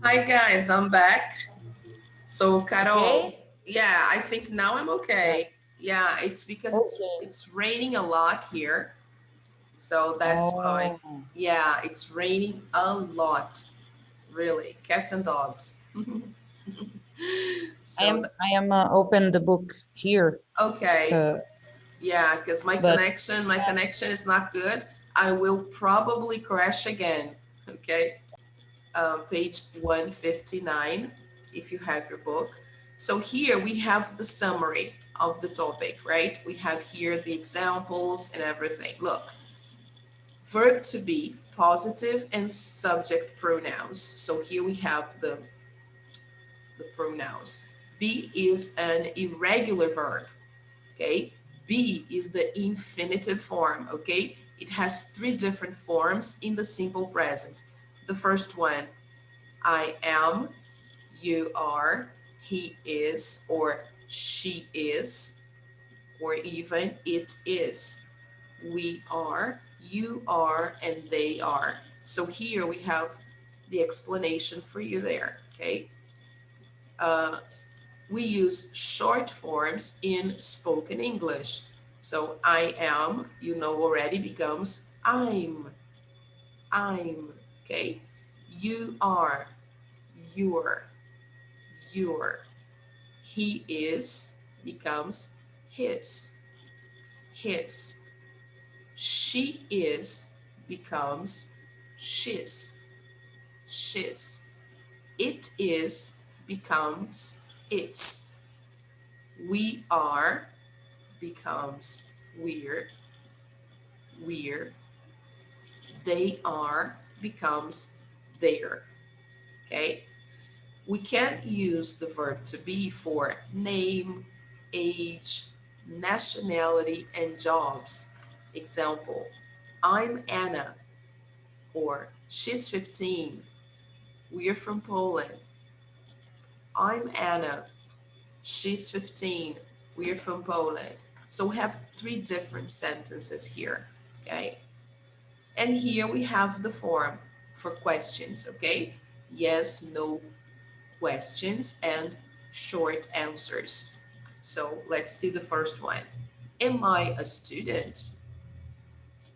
Hi guys, I'm back. So Carol, Okay. yeah, I think now I'm okay. Yeah, it's because Okay. it's raining a lot here. So that's why. Oh, Yeah, it's raining a lot. Really. Cats and dogs. I So am I am open the book here. okay. So, Yeah, because but my connection is not good. I will probably crash again. Okay. Page 159, if you have your book. So here we have the summary of the topic, right? We have here the examples and everything. Look, verb to be, positive and subject pronouns. So here we have the pronouns. Be is an irregular verb, okay? Be is the infinitive form, okay? It has three different forms in the simple present. The first one, I am, you are, he is, or she is, or even it is. We are, you are, and they are. So here we have the explanation for you there, okay? Uh, we use short forms in spoken English. So I am, you know already, becomes I'm, okay? You are, you're, your. He is becomes his. She is becomes she's. It is becomes its. We are becomes we're. They are becomes their. Okay? We can use the verb to be for name, age, nationality, and jobs. Example, I'm Anna, or she's 15. We're from Poland. I'm Anna. She's 15. We're from Poland. So we have three different sentences here. Okay. And here we have the form for questions. Okay. Yes, no questions, and short answers. So let's see the first one. Am I a student?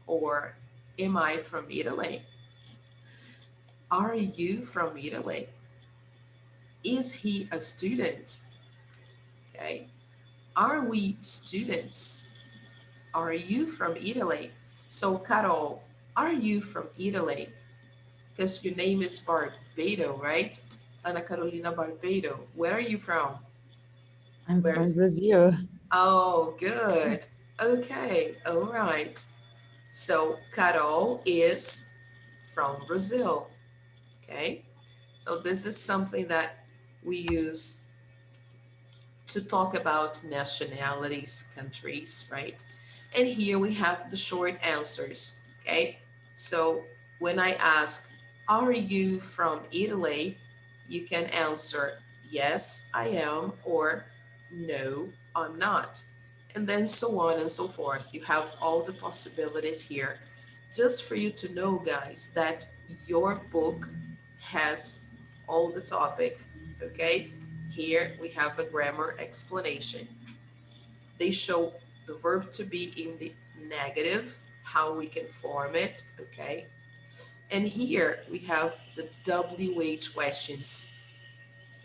Or am I from Italy? Are you from Italy? Is he a student? Okay. Are we students? Are you from Italy? So, Carol, are you from Italy? Because your name is Barbado, right? Ana Carolina Barbado. Where are you from? I'm Where? from Brazil. Oh, good. Okay, all right. So, Carol is from Brazil. Okay, so this is something that we use to talk about nationalities, countries, right? And here we have the short answers. Okay, so when I ask, are you from Italy? You can answer, yes, I am, or no, I'm not. And then so on and so forth. You have all the possibilities here. Just for you to know, guys, that your book has all the topic. Okay, here we have a grammar explanation. They show the verb to be in the negative, how we can form it, okay? And here we have the WH questions.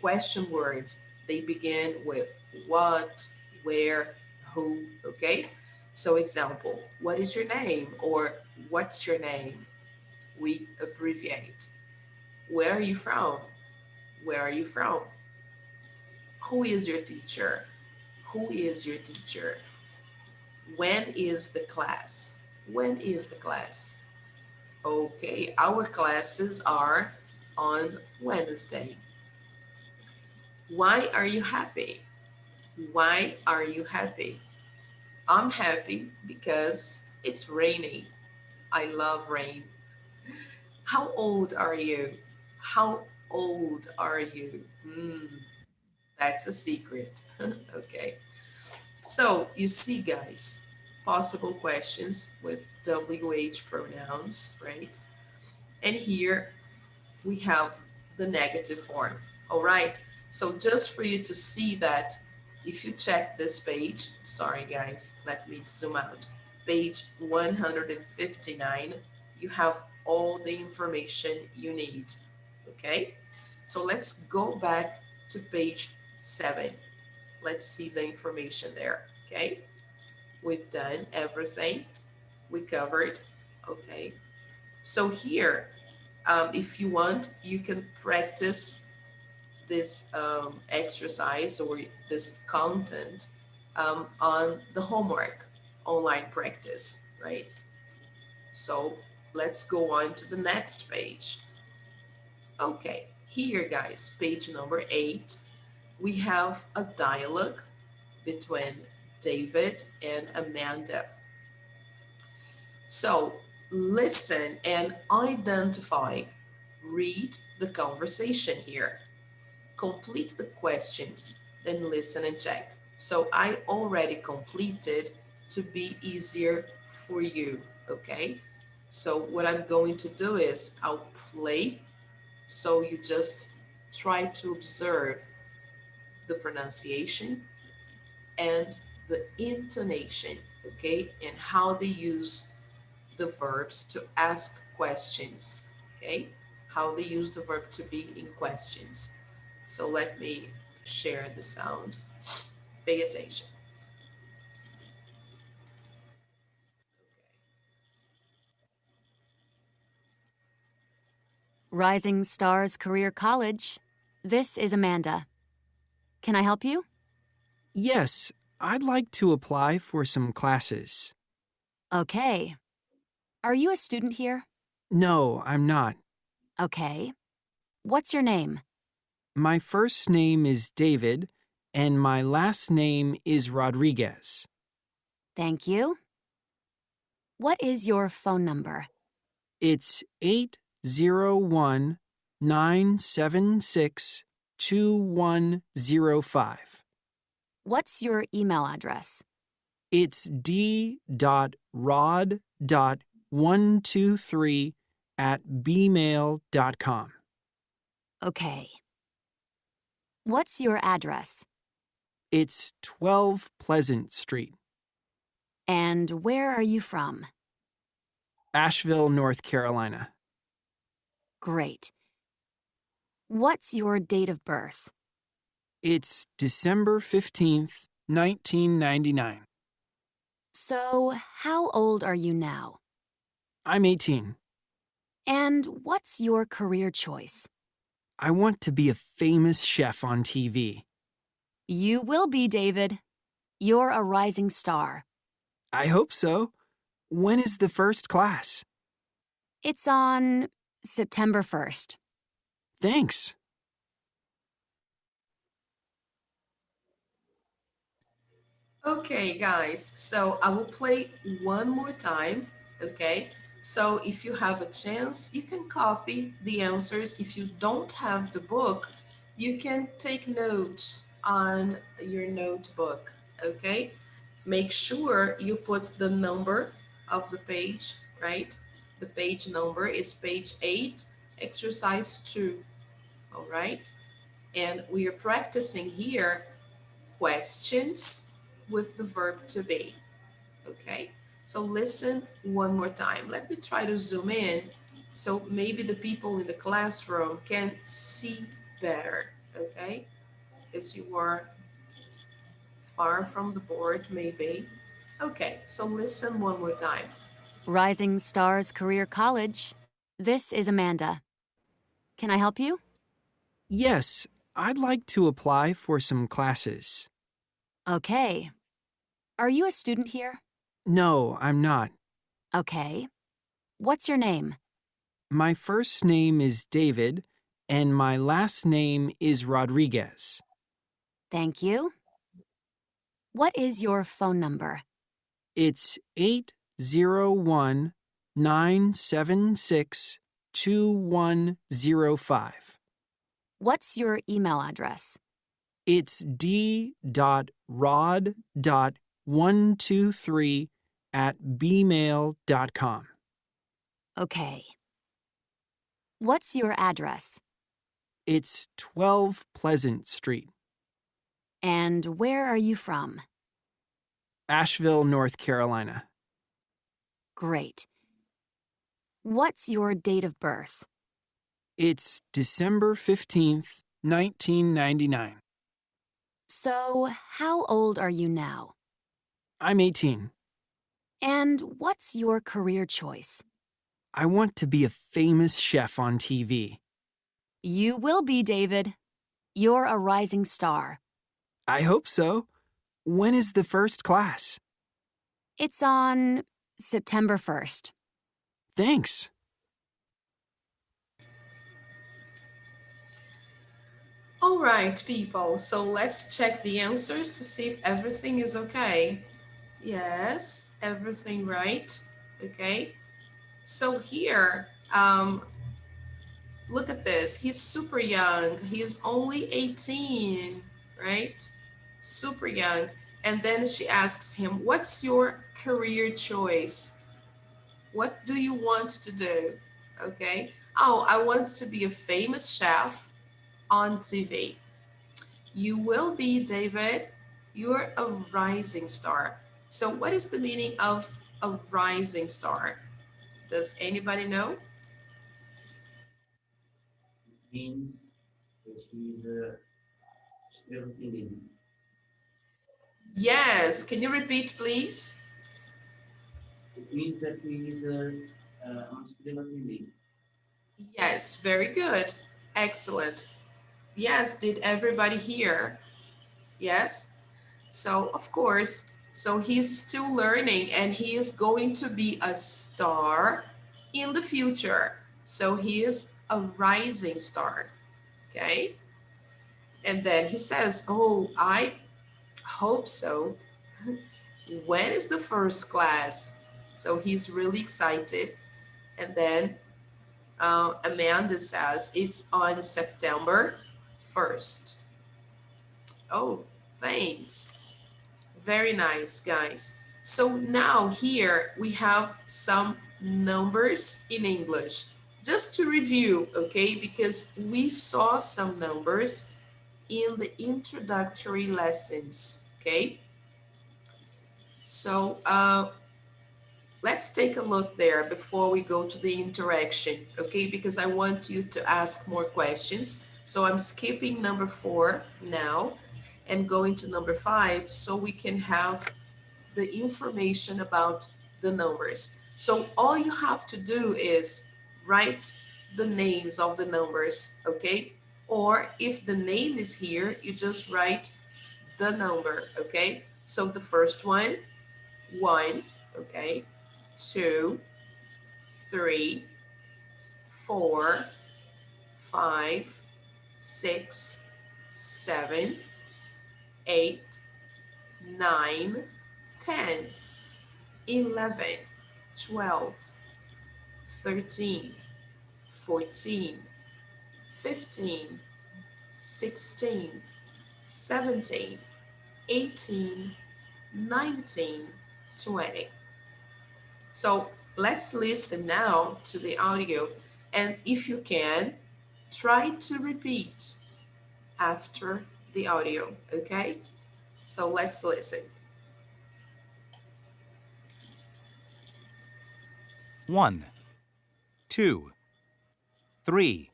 Question words, they begin with what, where, who, okay? So example, what is your name? Or what's your name? We abbreviate. Where are you from? Where are you from? Who is your teacher? Who is your teacher? When is the class? When is the class? Okay, our classes are on Wednesday. Why are you happy? Why are you happy? I'm happy because it's raining. I love rain. How old are you? How old are you? That's a secret. Okay. So you see, guys, possible questions with WH pronouns, right? And here we have the negative form. All right. So just for you to see that, if you check this page, sorry guys, let me zoom out. Page 159, you have all the information you need. Okay. So let's go back to page 7. Let's see the information there. Okay. We've done everything. We covered. Okay. So here, if you want, you can practice this exercise or this content on the homework online practice, right? So let's go on to the next page. Okay, here guys, page number 8, we have a dialogue between David and Amanda. So listen and identify, read the conversation here. Complete the questions, then listen and check. So I already completed to be easier for you, okay? So what I'm going to do is I'll play, so you just try to observe the pronunciation and the intonation, okay? And how they use the verbs to ask questions, okay? How they use the verb to be in questions. So let me share the sound. Pay attention. Rising Stars Career College. This is Amanda. Can I help you? Yes, I'd like to apply for some classes. Okay. Are you a student here? No, I'm not. Okay. What's your name? My first name is David, and my last name is Rodriguez. Thank you. What is your phone number? It's 801 976 2105. What's your email address? It's d.rod.123@bmail.com. Okay. What's your address? It's 12 Pleasant Street, And where are you from? Asheville, North Carolina. Great. What's your date of birth? It's December 15th, 1999. So, how old are you now? I'm 18. And what's your career choice? I want to be a famous chef on TV. You will be, David. You're a rising star. I hope so. When is the first class? It's on September 1st. Thanks. Okay, guys, so I will play one more time, okay? So if you have a chance, you can copy the answers. If you don't have the book, you can take notes on your notebook, okay? Make sure you put the number of the page, right? The page number is page 8, exercise 2, all right? And we are practicing here questions with the verb to be. Okay, so listen one more time. Let me try to zoom in so maybe the people in the classroom can see better. Okay, because you are far from the board, maybe. Okay, so listen one more time. Rising Stars Career College. This is Amanda. Can I help you? Yes, I'd like to apply for some classes. Okay. Are you a student here? No, I'm not. Okay. What's your name? My first name is David, and my last name is Rodriguez. Thank you. What is your phone number? It's 801 976 2105. What's your email address? It's d.rod.123 @bmail.com. Okay. What's your address? It's 12 Pleasant Street, And where are you from? Asheville, North Carolina. Great. What's your date of birth? It's December 15th, 1999. So, how old are you now? I'm 18. And what's your career choice? I want to be a famous chef on TV. You will be, David. You're a rising star. I hope so. When is the first class? It's on September 1st. Thanks. All right, people. So let's check the answers to see if everything is okay. Yes, everything right. Okay. So here, look at this. He's super young. He's only 18, right? Super young. And then she asks him, what's your career choice? What do you want to do? Okay. Oh, I want to be a famous chef on TV. You will be, David. You're a rising star. So what is the meaning of a rising star? Does anybody know? Means that he's still singing. Yes. Can you repeat, please? It means that he is still singing. Yes, very good. Excellent. Yes, did everybody hear? Yes. So, of course, so he's still learning and he is going to be a star in the future. So he is a rising star. Okay. And then he says, oh, I hope so. When is the first class? So he's really excited. And then Amanda says it's on September 1st. Oh, thanks. Very nice, guys. So now here we have some numbers in English. Just to review, okay, because we saw some numbers in the introductory lessons, okay? So let's take a look there before we go to the interaction, okay? Because I want you to ask more questions. So I'm skipping number 4 now and going to number 5 so we can have the information about the numbers. So all you have to do is write the names of the numbers, okay? Or if the name is here, you just write the number, okay? So the first one, 1, okay? 2, 3, 4, 5, 6, 7, 8, 9, 10, 11, 12, 13, 14, 15, 16, 17, 18, 19, 20. So let's listen now to the audio, and if you can, try to repeat after the audio, okay? So let's listen. 1, 2, 3,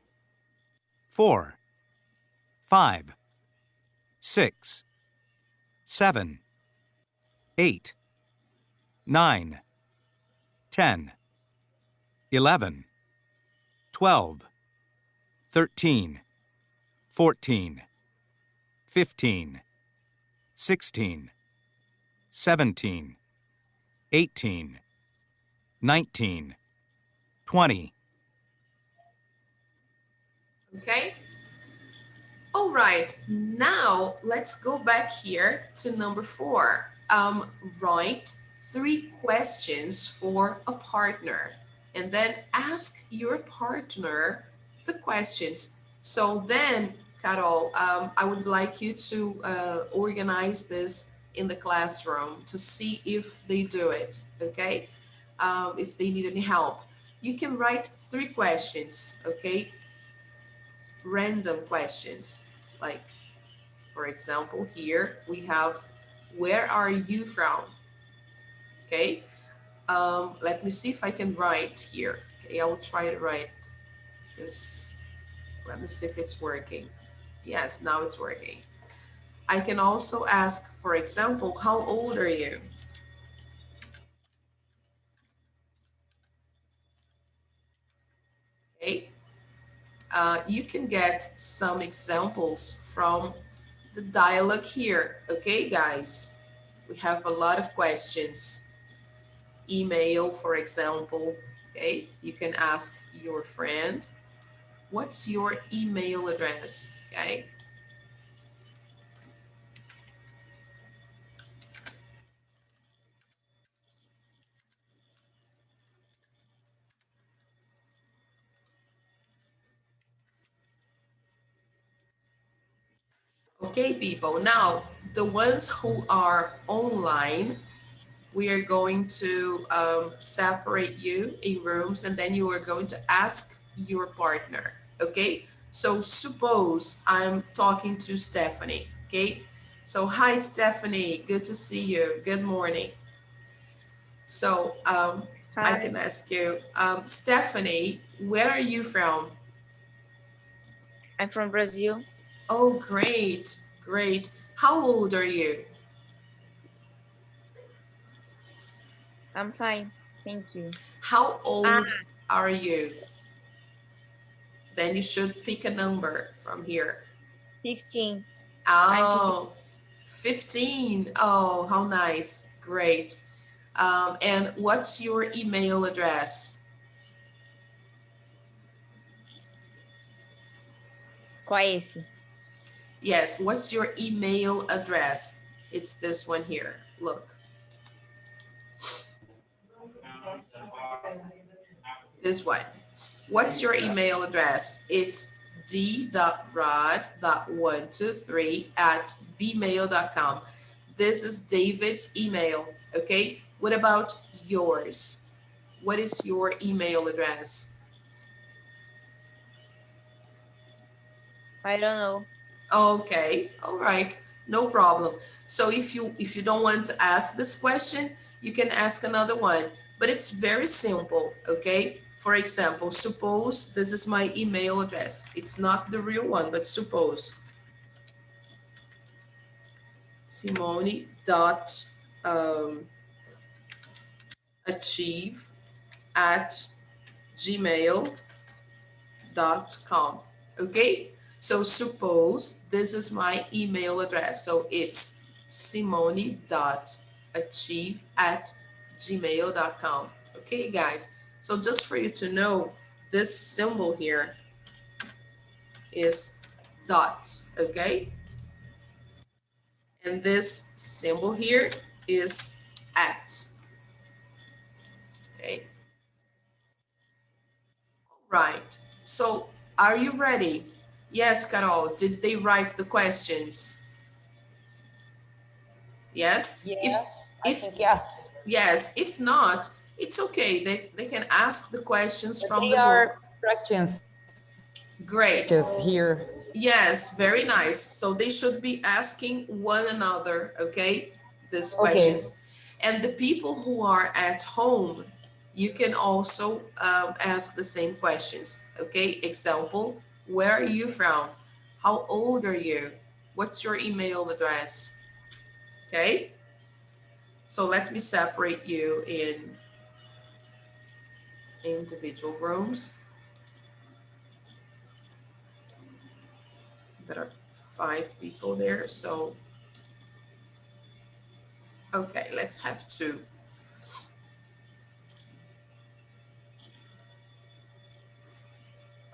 4, 5, 6, 7, 8, 9, 10, 11, 12, 13, 14, 15, 16, 17, 18, 19, 20. Okay? All right, now let's go back here to number 4. Write 3 questions for a partner and then ask your partner the questions. So then, Carol, I would like you to organize this in the classroom to see if they do it, okay? If they need any help. You can write 3 questions, okay? Random questions. Like, for example, here we have, where are you from? Okay, let me see if I can write here. Okay, I'll try to write this. Let me see if it's working. Yes, now it's working. I can also ask, for example, how old are you? Okay, you can get some examples from the dialogue here. Okay, guys, we have a lot of questions. Email, for example. Okay, you can ask your friend, what's your email address? Okay. Okay, people. Now, the ones who are online, we are going to separate you in rooms, and then you are going to ask your partner. Okay. So suppose I'm talking to Stephanie. Okay. So, hi, Stephanie. Good to see you. Good morning. So, I Hi, can ask you, Stephanie, where are you from? I'm from Brazil. Oh, great, great. How old are you? I'm fine, thank you. How Ah, old are you? Then you should pick a number from here. 15. I'm 15. Oh, 15. Oh, how nice. Great. And what's your email address? Qual é esse? Yes, what's your email address? It's this one here. Look, this one. What's your email address? It's d.rod.123@bmail.com. This is David's email, okay? What about yours? What is your email address? I don't know. Okay, all right, no problem. So if you don't want to ask this question, you can ask another one, but it's very simple, okay? For example, suppose this is my email address. It's not the real one, but suppose Simone dot achieve at gmail.com. Okay, so suppose this is my email address. So it's simone.achieve@gmail.com. Okay, guys, so just for you to know, this symbol here is dot. Okay, and this symbol here is at. Okay, right. So are you ready? Yes, Carol, did they write the questions? Yes. Yes, I If think yes. yes, if not, it's okay. They can ask the questions But from they the are book. practice Great. here. Yes, very nice. So they should be asking one another, okay, these Okay. questions. And the people who are at home, you can also ask the same questions, okay? Example, where are you from? How old are you? What's your email address? Okay? So let me separate you in individual rooms. There are 5 people there, so okay, let's have 2.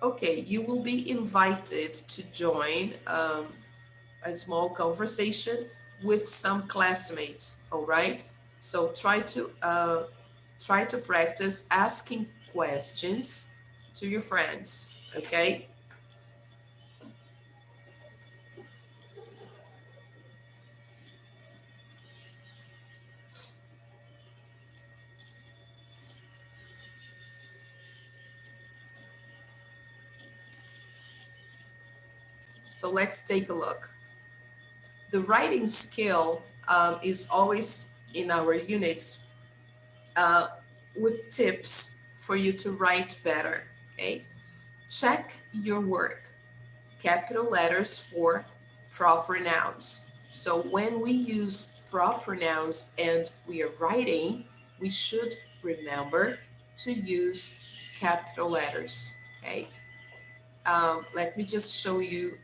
Okay, you will be invited to join a small conversation with some classmates, all right? So try to practice asking questions to your friends, okay? So let's take a look. The writing skill is always in our units with tips for you to write better, okay? Check your work. Capital letters for proper nouns. So when we use proper nouns and we are writing, we should remember to use capital letters, okay? Let me just show you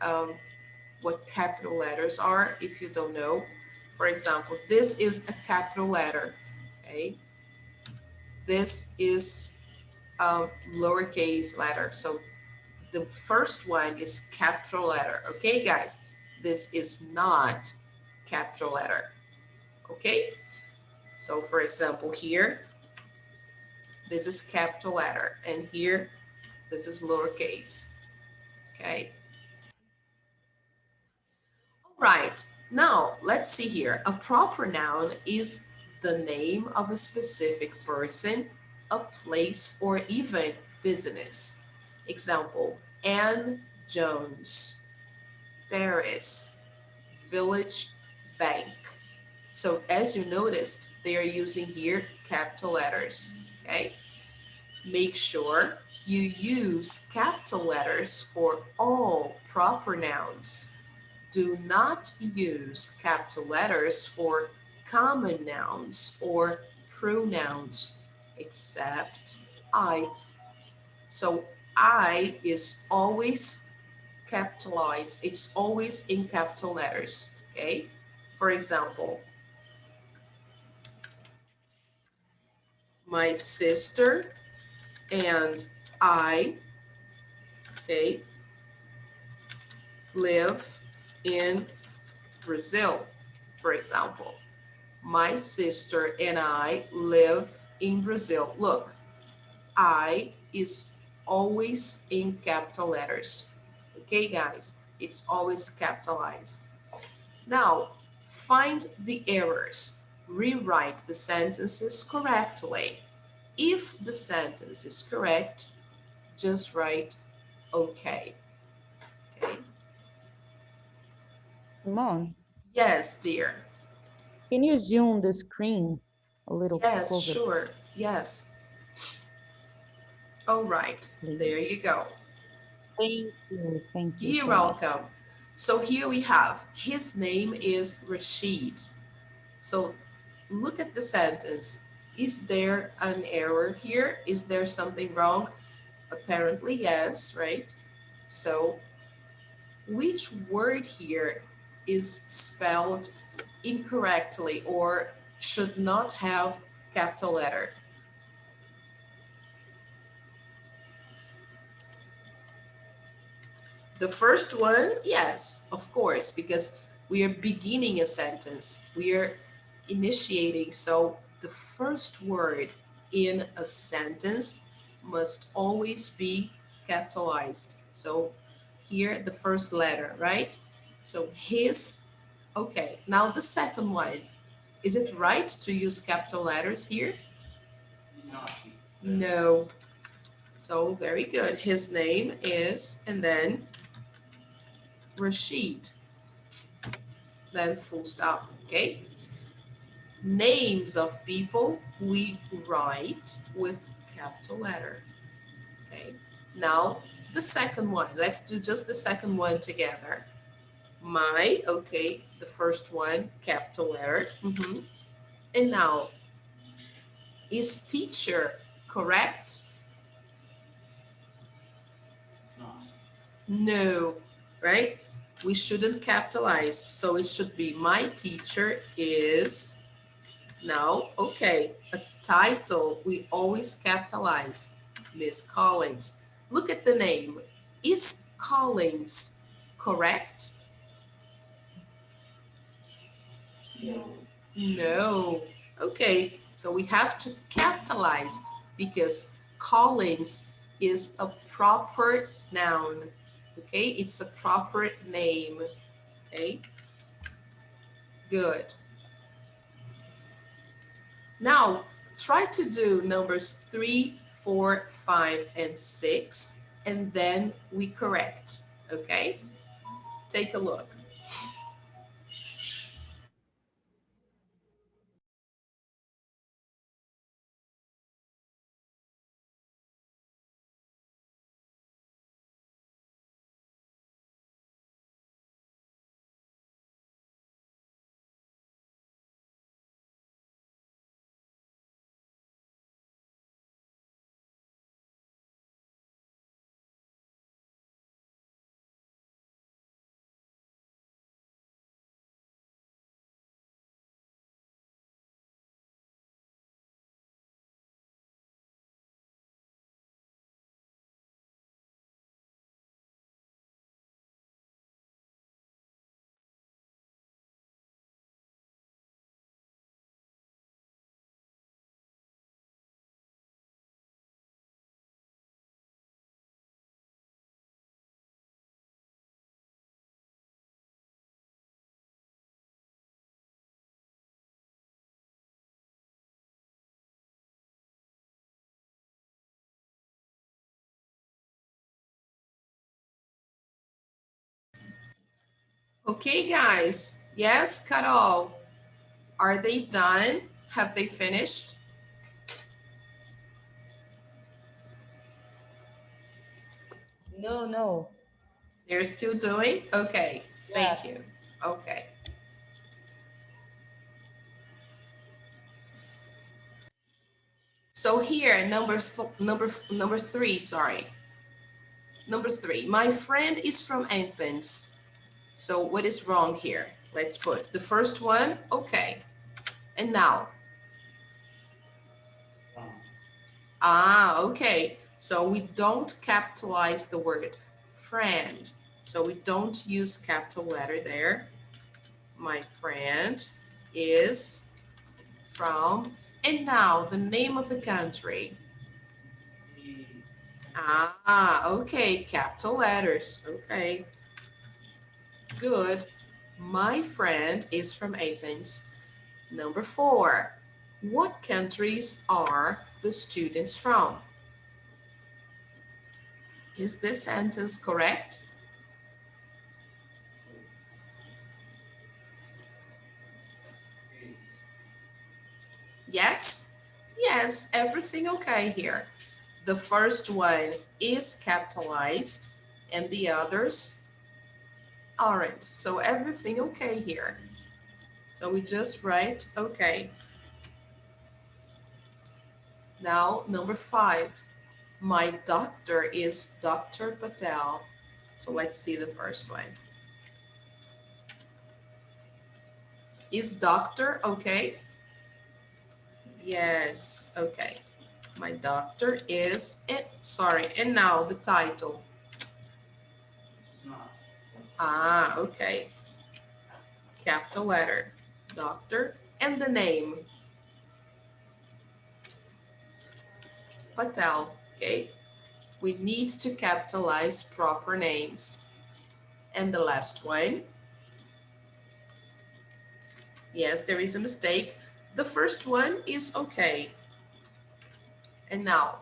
what capital letters are if you don't know. For example, this is a capital letter, okay? This is a lowercase letter. So the first one is capital letter, okay, guys? This is not capital letter, okay? So for example, here, this is capital letter, and here, this is lowercase, okay? All right, now let's see here. A proper noun is the name of a specific person, a place, or even business. Example, Anne Jones, Paris, Village, Bank. So as you noticed, they are using here capital letters, okay? Make sure you use capital letters for all proper nouns. Do not use capital letters for common nouns or pronouns, except I. So I is always capitalized. It's always in capital letters, okay? For example, my sister and I, okay, live in Brazil, for example. My sister and I live in Brazil. Look, I is always in capital letters. Okay, guys, it's always capitalized. Now, find the errors. Rewrite the sentences correctly. If the sentence is correct, just write okay. Okay. Simone, Yes, dear. can you zoom the screen a little Yes, closer, sure. Yes. All right. please? There you go. Thank you. Thank you You're so much. welcome. So here we have, his name is Rashid. So look at the sentence. Is there an error here? Is there something wrong? Apparently, yes, right? So which word here is spelled incorrectly or should not have capital letter? The first one, yes, of course, because we are beginning a sentence. We are initiating. So the first word in a sentence must always be capitalized. So here, the first letter, right? So his, okay. Now the second one. Is it right to use capital letters here? No. So very good. His name is, and then Rashid, then full stop, okay? Names of people we write with capital letter, okay? Now, the second one, let's do just the second one together. My, okay, the first one, capital letter. And now, is teacher correct? No, right? We shouldn't capitalize, so it should be my teacher is. Now, okay, a title we always capitalize, Miss Collins. Look at the name. Is Collins correct? No. Okay, so we have to capitalize because Collins is a proper noun. Okay, it's a proper name. Okay, good. Now, try to do numbers 3, 4, 5, and 6, and then we correct. Okay, Take a look. Okay, guys. Yes, Carol. Are they done? Have they finished? No. They're still doing? Okay, thank Yes. you. Okay. So here, number three, sorry. Number three, my friend is from Athens. So what is wrong here? Let's put the first one, okay. And now, okay. So we don't capitalize the word friend. So we don't use capital letter there. My friend is from, and now the name of the country. Okay, capital letters, okay. Good. My friend is from Athens. Number four, what countries are the students from? Is this sentence correct? Yes? Yes, everything okay here. The first one is capitalized and the others aren't. So everything okay here. So we just write okay. Now, number five. My doctor is Dr. Patel. So let's see the first one. Is doctor okay? Yes, okay. My doctor is it. Sorry, and now the title. Okay. Capital letter, doctor, and the name. Patel, okay? We need to capitalize proper names. And the last one. Yes, there is a mistake. The first one is okay. And now,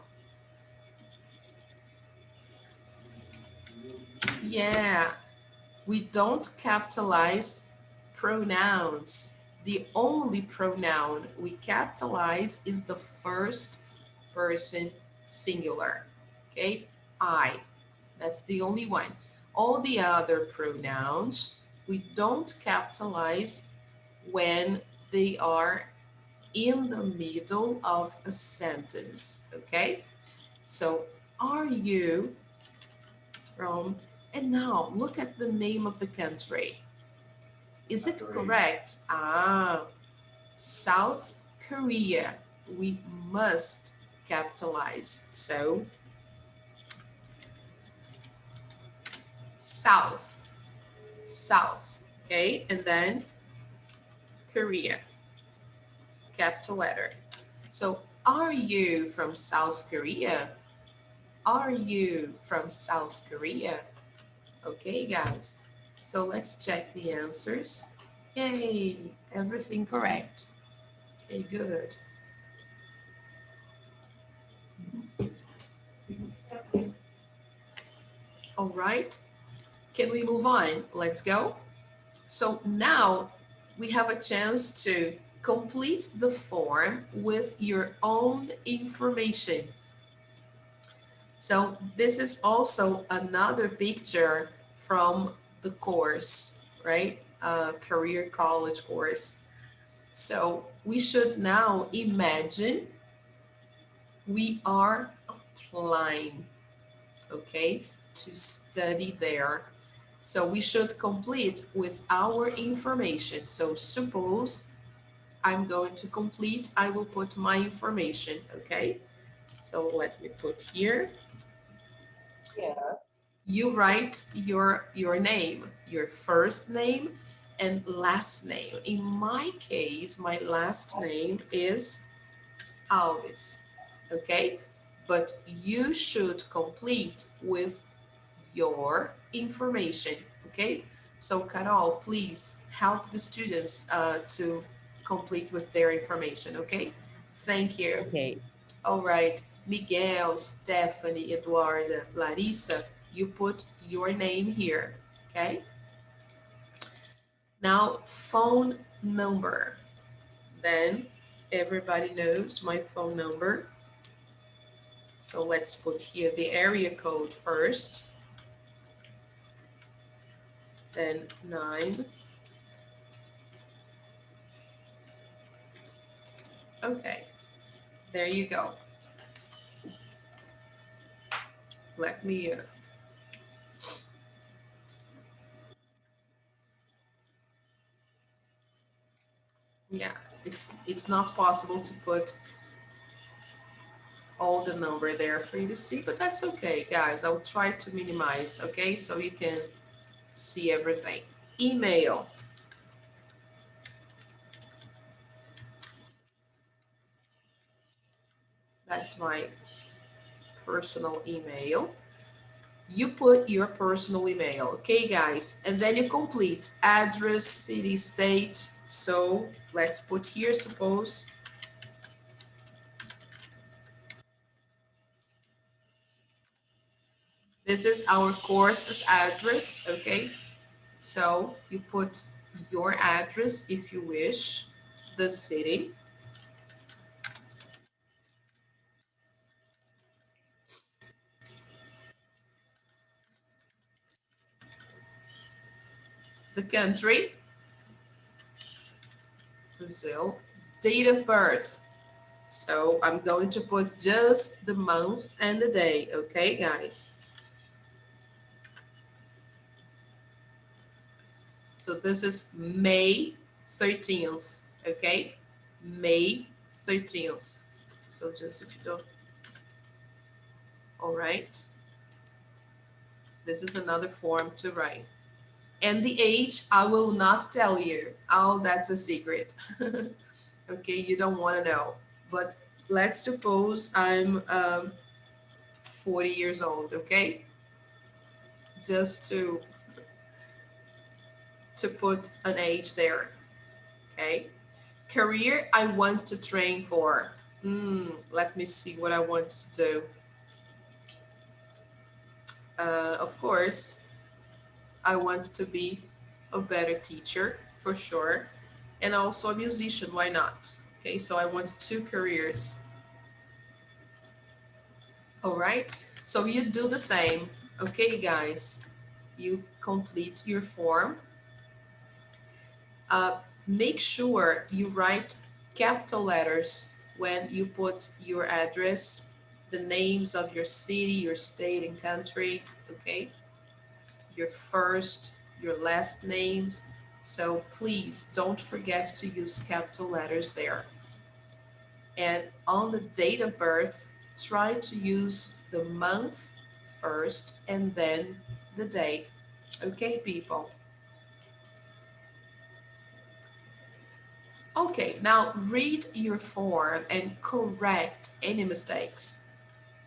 yeah, we don't capitalize pronouns. The only pronoun we capitalize is the first person singular, okay? I, that's the only one. All the other pronouns, we don't capitalize when they are in the middle of a sentence, okay? So, are you from, and now look at the name of the country. Is it correct? South Korea. We must capitalize. So, South, okay? And then Korea, capital letter. So, are you from South Korea? Are you from South Korea? Okay, guys. So let's check the answers. Yay, everything correct. Okay, good. All right. Can we move on? Let's go. So now we have a chance to complete the form with your own information. So this is also another picture from the course, right? Career college course. So we should now imagine we are applying, okay, to study there. So we should complete with our information. So suppose I'm going to complete, I will put my information, okay? So let me put here. Yeah. You write your name, your first name and last name. In my case, my last name is Alves, okay? But you should complete with your information, okay? So Carol, please help the students to complete with their information, okay? Thank you. Okay. All right, Miguel, Stephanie, Eduarda, Larissa, you put your name here, okay? Now, phone number. Then everybody knows my phone number. So let's put here the area code first. Then 9. Okay, there you go. Let me yeah, it's not possible to put all the number there for you to see, but that's okay, guys. I'll try to minimize, okay, so you can see everything. Email. That's my personal email. You put your personal email, okay, guys, and then you complete address, city, state. So let's put here, suppose this is our course's address, okay? So you put your address if you wish, the city, the country, Brazil, date of birth. So I'm going to put just the month and the day, okay, guys? So this is May 13th, okay? May 13th. So just if you don't, all right. This is another form to write. And the age, I will not tell you. Oh, that's a secret. Okay, you don't want to know. But let's suppose I'm 40 years old, okay? Just to put an age there, okay? Career, I want to train for. Let me see what I want to do. Of course, I want to be a better teacher for sure, and also a musician. Why not? Okay, so I want 2 careers. All right, so you do the same. Okay, guys, you complete your form. Make sure you write capital letters when you put your address, the names of your city, your state and country, okay? Your first, your last names. So please don't forget to use capital letters there. And on the date of birth, try to use the month first and then the day. Okay, people? Okay, now read your form and correct any mistakes.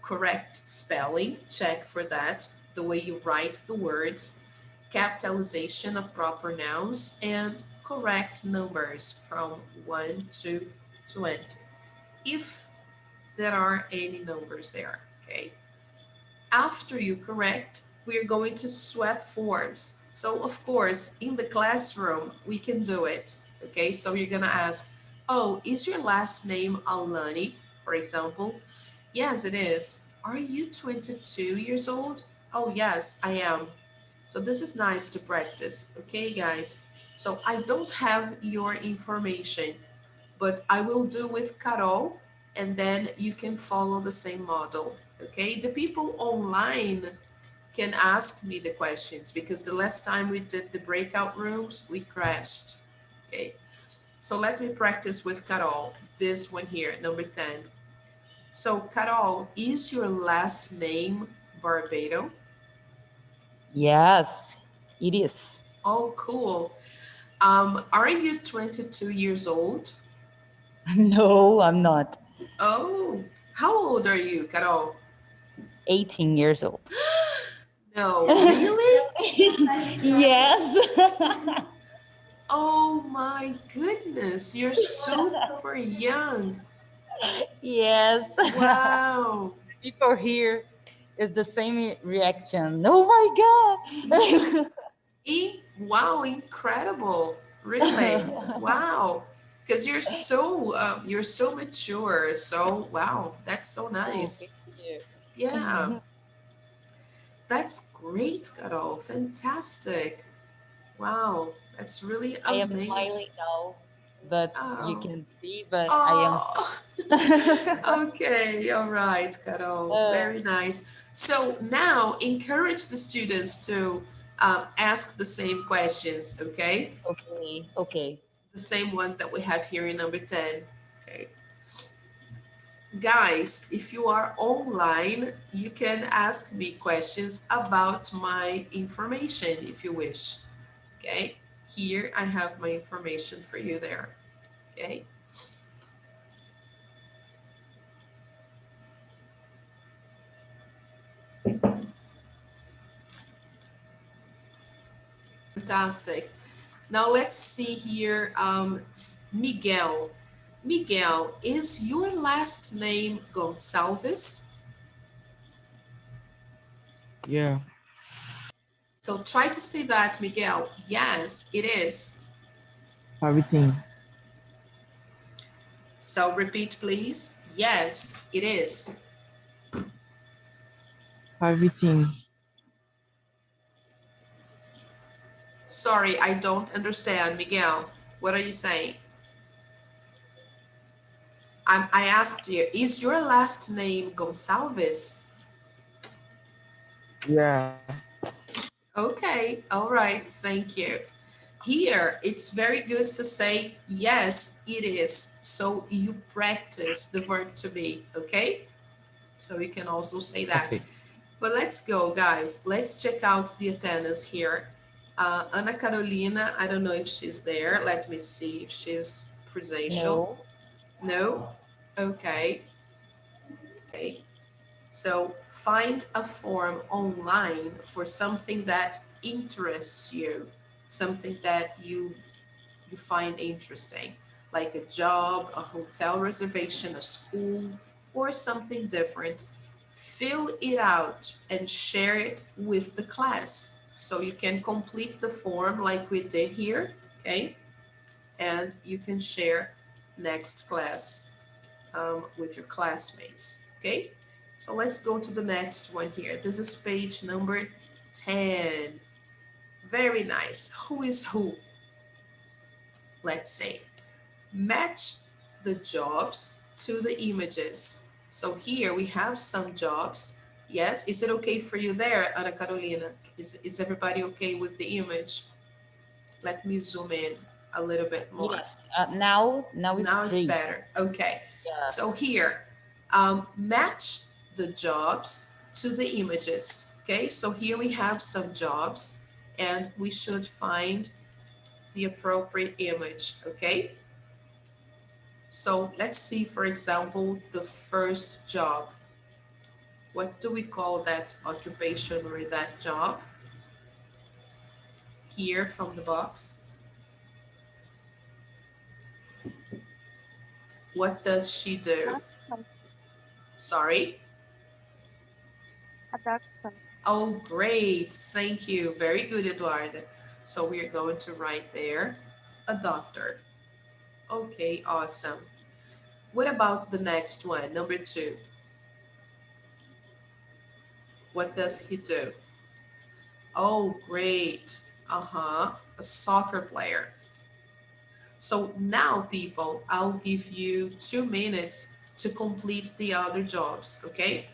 Correct spelling, check for that, the way you write the words, capitalization of proper nouns, and correct numbers from 1 to 20, if there are any numbers there, okay? After you correct, we're going to swap forms. So of course, in the classroom, we can do it. Okay, so you're gonna ask, oh, is your last name Alani, for example? Yes, it is. Are you 22 years old? Oh, yes, I am. So this is nice to practice. Okay, guys. So I don't have your information, but I will do with Carol, and then you can follow the same model. Okay, the people online can ask me the questions because the last time we did the breakout rooms, we crashed. Okay, so let me practice with Carol. This one here, number 10. So, Carol, is your last name Barbado? Yes, it is. Oh, cool. Are you 22 years old? No, I'm not. Oh, how old are you, Carol? 18 years old. No, really? Yes. Oh my goodness, you're super young. Yes. Wow. People here is the same reaction. Oh my God. Wow, incredible. Really. Wow. Because you're so mature. So wow, that's so Oh, thank nice. you. Yeah, that's great, Carol. Fantastic. Wow, that's really I am amazing. smiling now, but you Oh, can see, but I am. oh. Okay, all right, Carol. uh, Very nice. So now encourage the students to ask the same questions, okay? okay, okay. The same ones that we have here in number 10. Okay. Guys, if you are online, you can ask me questions about my information if you wish. Okay, here I have my information for you there. Okay, fantastic. Now let's see here, Miguel. Miguel, is your last name Gonçalves? Yeah, So try to say that, Miguel. Yes, it is. everything, So repeat, please. Yes, it is. everything. Sorry, I don't understand, Miguel. What are you saying? I asked you, is your last name Gonçalves? Yeah, Okay, all right, thank you. Here, it's very good to say, yes, it is. So you practice the verb to be, okay? So you can also say that. okay. But let's go, guys. Let's check out the attendance here. Ana Carolina, I don't know if she's there. Let me see if she's presential. No. No? Okay. Okay. So find a form online for something that interests you, something that you find interesting, like a job, a hotel reservation, a school, or something different. Fill it out and share it with the class. So you can complete the form like we did here, okay? And you can share next class with your classmates, okay? So let's go to the next one here. This is page number 10. Very nice. Who is who? Let's say match the jobs to the images. So here we have some jobs. Yes, is it okay for you there, Ana Carolina? Is everybody okay with the image? Let me zoom in a little bit more. Yes. Now it's Now it's great. better. Okay. So Yes. here, match the jobs to the images. Okay, so here we have some jobs and we should find the appropriate image. Okay, so let's see, for example, the first job. What do we call that occupation or that job? Here from the box. What does she do? Sorry? A doctor. Oh, great. Thank you. Very good, Eduardo. So we are going to write there a doctor. Okay, awesome. What about the next one, number 2? What does he do? Oh, great. A soccer player. So now, people, I'll give you 2 minutes to complete the other jobs, okay?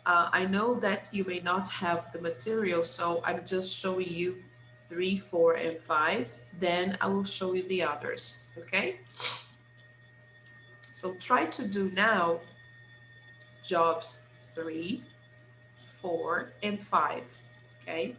I know that you may not have the material, so I'm just showing you 3, 4, and 5. Then I will show you the others, okay? So try to do now jobs 3, 4, and 5, okay?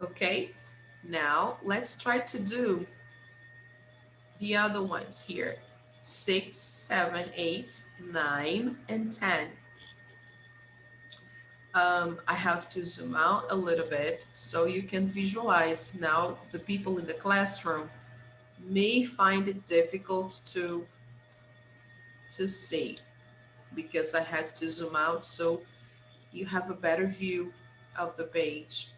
Okay, now let's try to do the other ones here. 6, 7, 8, 9, and 10. I have to zoom out a little bit so you can visualize. Now the people in the classroom may find it difficult to see because I had to zoom out so you have a better view of the page.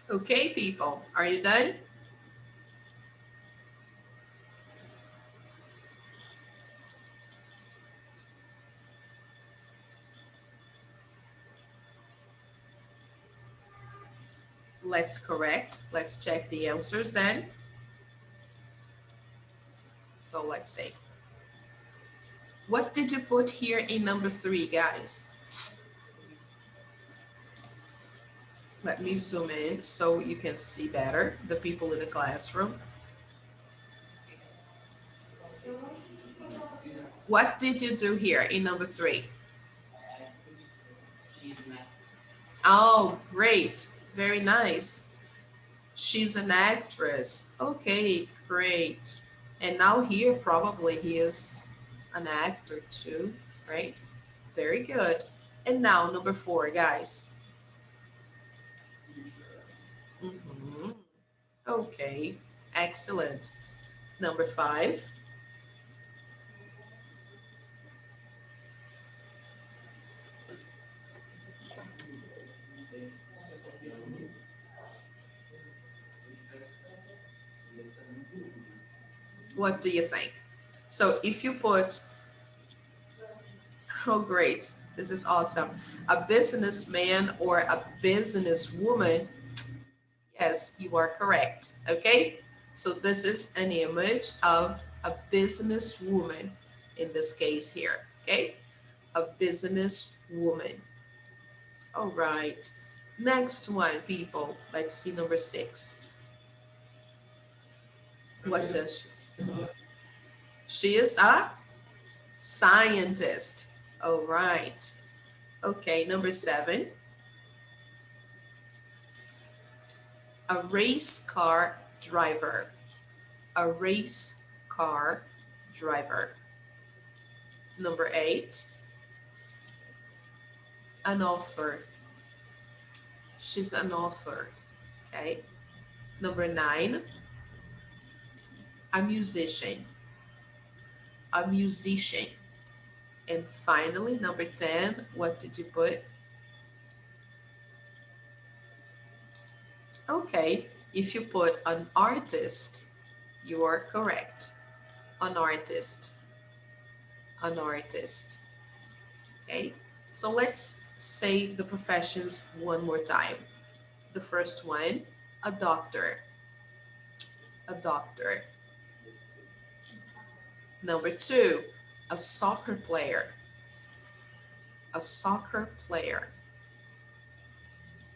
Okay, people, are you done? Let's correct. Let's check the answers then. So let's see. What did you put here in number 3, guys? Let me zoom in so you can see better the people in the classroom. What did you do here in number 3? Oh, great. Very nice. She's an actress. Okay, great. And now here probably he is an actor too, right? Very good. And now number 4, guys. Mhm. Okay, excellent. Number 5. What do you think? So if you put, oh great, this is awesome, a businessman or a businesswoman, yes, you are correct, okay? So this is an image of a businesswoman in this case here, okay? A businesswoman. All right. Next one, people. Let's see number 6. What does she is a scientist. All right. Okay, number 7. A race car driver. A race car driver. Number 8, an author. She's an author. Okay. Number 9, a musician. A musician. And finally, number 10, what did you put? Okay, if you put an artist, you are correct. An artist. An artist. Okay, so let's say the professions one more time. The first one, a doctor. A doctor. Number 2, a soccer player. A soccer player.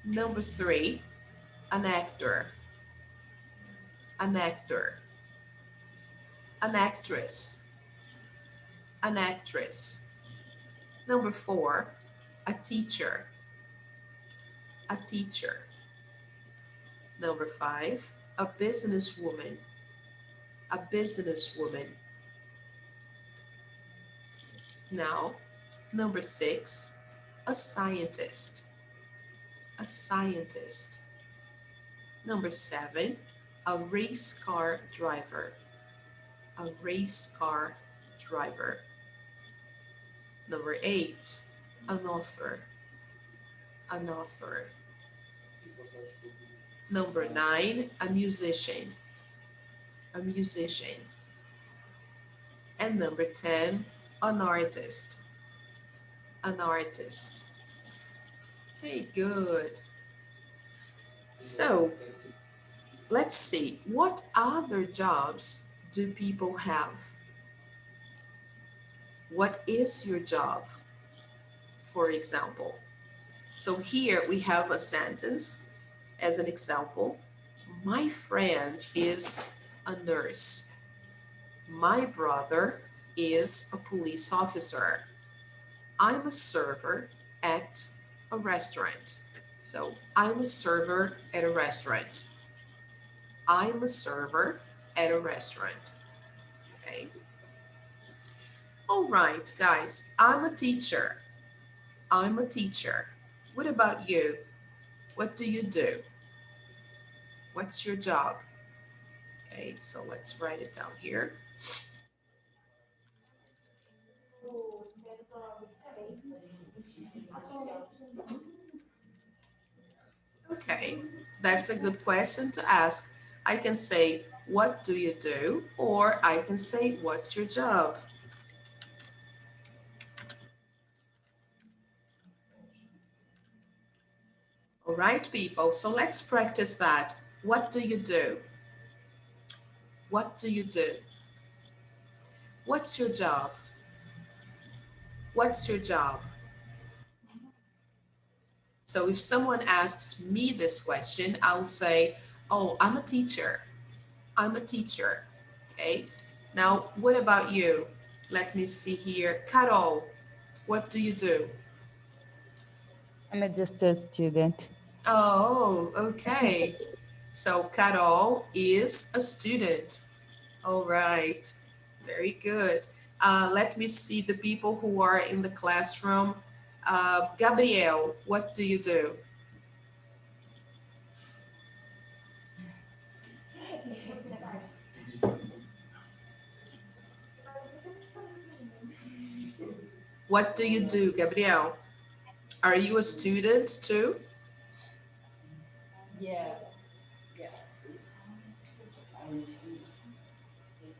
Number 3, an actor. An actor. An actress. An actress. Number 4, a teacher. A teacher. Number 5, a businesswoman. A businesswoman. Now, number 6, a scientist. A scientist. Number 7, a race car driver. A race car driver. Number 8, an author. An author. Number 9, a musician. A musician. And number 10, an artist. An artist. Okay, good. So, let's see, what other jobs do people have? What is your job, for example? So here we have a sentence as an example. My friend is a nurse. My brother is a police officer. I'm a server at a restaurant. So I'm a server at a restaurant. I'm a server at a restaurant. Okay. All right, guys, I'm a teacher. I'm a teacher. What about you? What do you do? What's your job? Okay, so let's write it down here. Okay, that's a good question to ask. I can say, what do you do? Or I can say, what's your job? All right, people, so let's practice that. What do you do? What do you do? What's your job? What's your job? So if someone asks me this question, I'll say, oh, I'm a teacher. I'm a teacher. Okay. Now, what about you? Let me see here. Carol, what do you do? I'm just a student. Oh, okay. So Carol is a student. All right. Very good. Let me see the people who are in the classroom. Gabriel, what do you do? What do you do, Gabriel? Are you a student too? Yeah.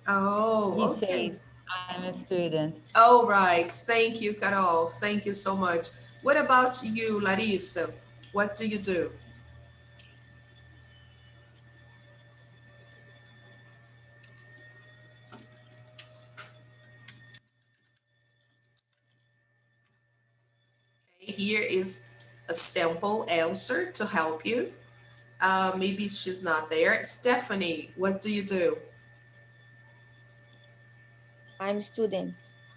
Oh, He okay. said, I'm a student. All right. Thank you, Carol. Thank you so much. What about you, Larissa? What do you do? Here is a sample answer to help you. Maybe she's not there. Stephanie, what do you do? I'm a student.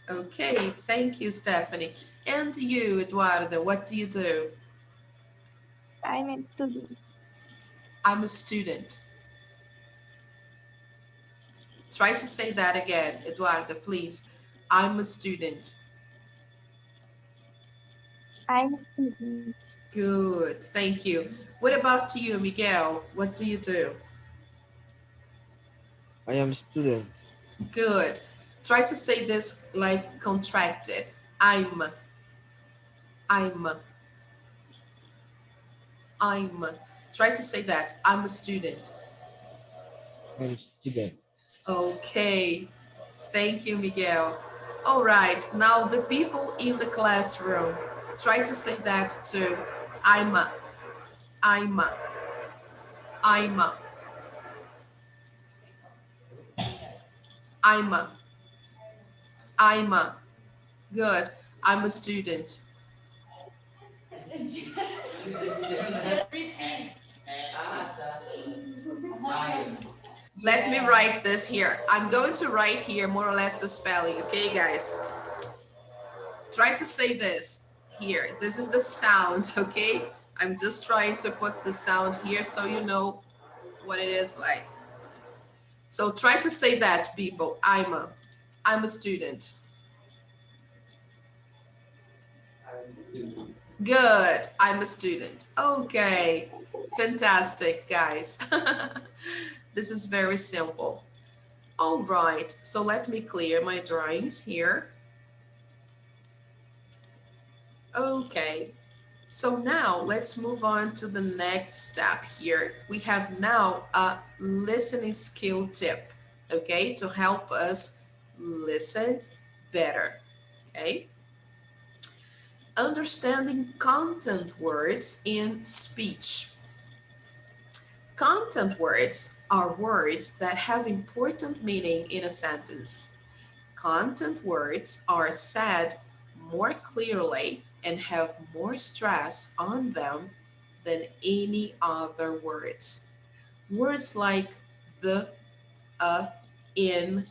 Okay, thank you, Stephanie. And you, Eduardo, what do you do? I'm a student. I'm a student. Try to say that again, Eduardo, please. I'm a student. I'm student. Good, thank you. What about you, Miguel? What do you do? I am student. Good. Try to say this like contracted. I'm, I'm, I'm. Try to say that. I'm a student. I'm student. Okay. Thank you, Miguel. All right. Now the people in the classroom, try to say that too. I'm a, I'm a, I'm a, I'm a, I'm a. Good. I'm a student. Let me write this here. I'm going to write here more or less the spelling, okay, guys? Try to say this here. This is the sound, okay? I'm just trying to put the sound here so you know what it is like. So try to say that, people. I'm a student. Good. I'm a student. Okay. Fantastic, guys. This is very simple. All right. So let me clear my drawings here. Okay. So now let's move on to the next step here. We have now a listening skill tip, okay, to help us listen better, okay? Understanding content words in speech. Content words are words that have important meaning in a sentence. Content words are said more clearly and have more stress on them than any other words. Words like the, in,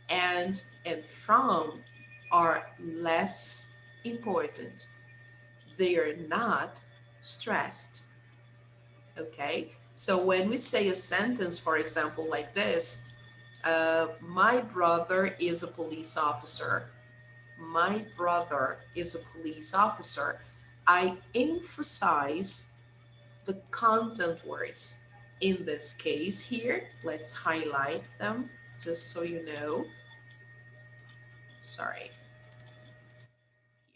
and from are less important. They are not stressed. Okay? So when we say a sentence, for example, like this, my brother is a police officer. My brother is a police officer. I emphasize the content words. In this case here, let's highlight them just so you know. Sorry.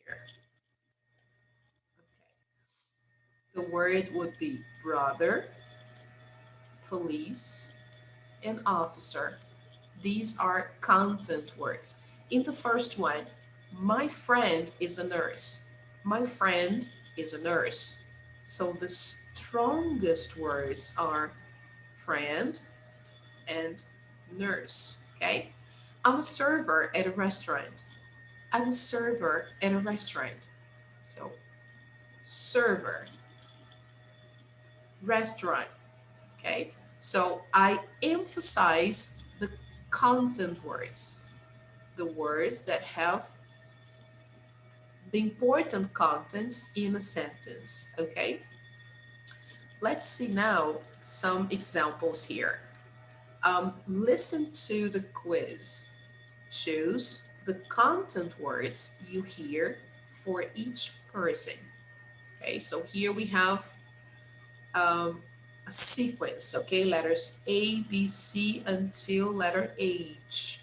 Here. Okay. The word would be brother, police, and officer. These are content words. In the first one, my friend is a nurse. My friend is a nurse. So the strongest words are friend and nurse, okay? I'm a server at a restaurant. I'm a server at a restaurant. So server, restaurant, okay? So I emphasize the content words, the words that have the important contents in a sentence, okay? Let's see now some examples here. Listen to the quiz. Choose the content words you hear for each person. Okay, so here we have a sequence, okay? Letters A, B, C until letter H.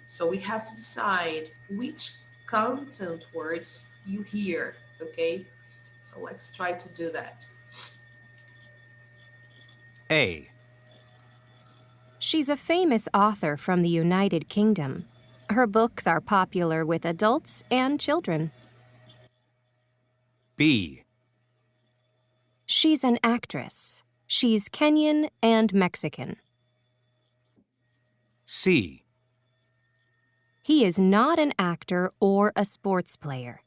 So we have to decide which content words you hear, okay? So let's try to do that. A. She's a famous author from the United Kingdom. Her books are popular with adults and children. B. She's an actress. She's Kenyan and Mexican. C. He is not an actor or a sports player.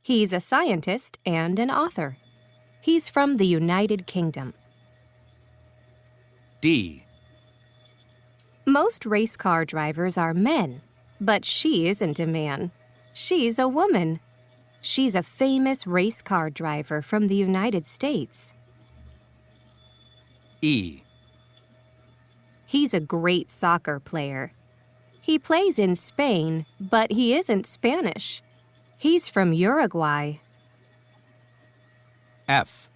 He's a scientist and an author. He's from the United Kingdom. D. Most race car drivers are men, but she isn't a man. She's a woman. She's a famous race car driver from the United States. E. He's a great soccer player. He plays in Spain, but he isn't Spanish. He's from Uruguay. F.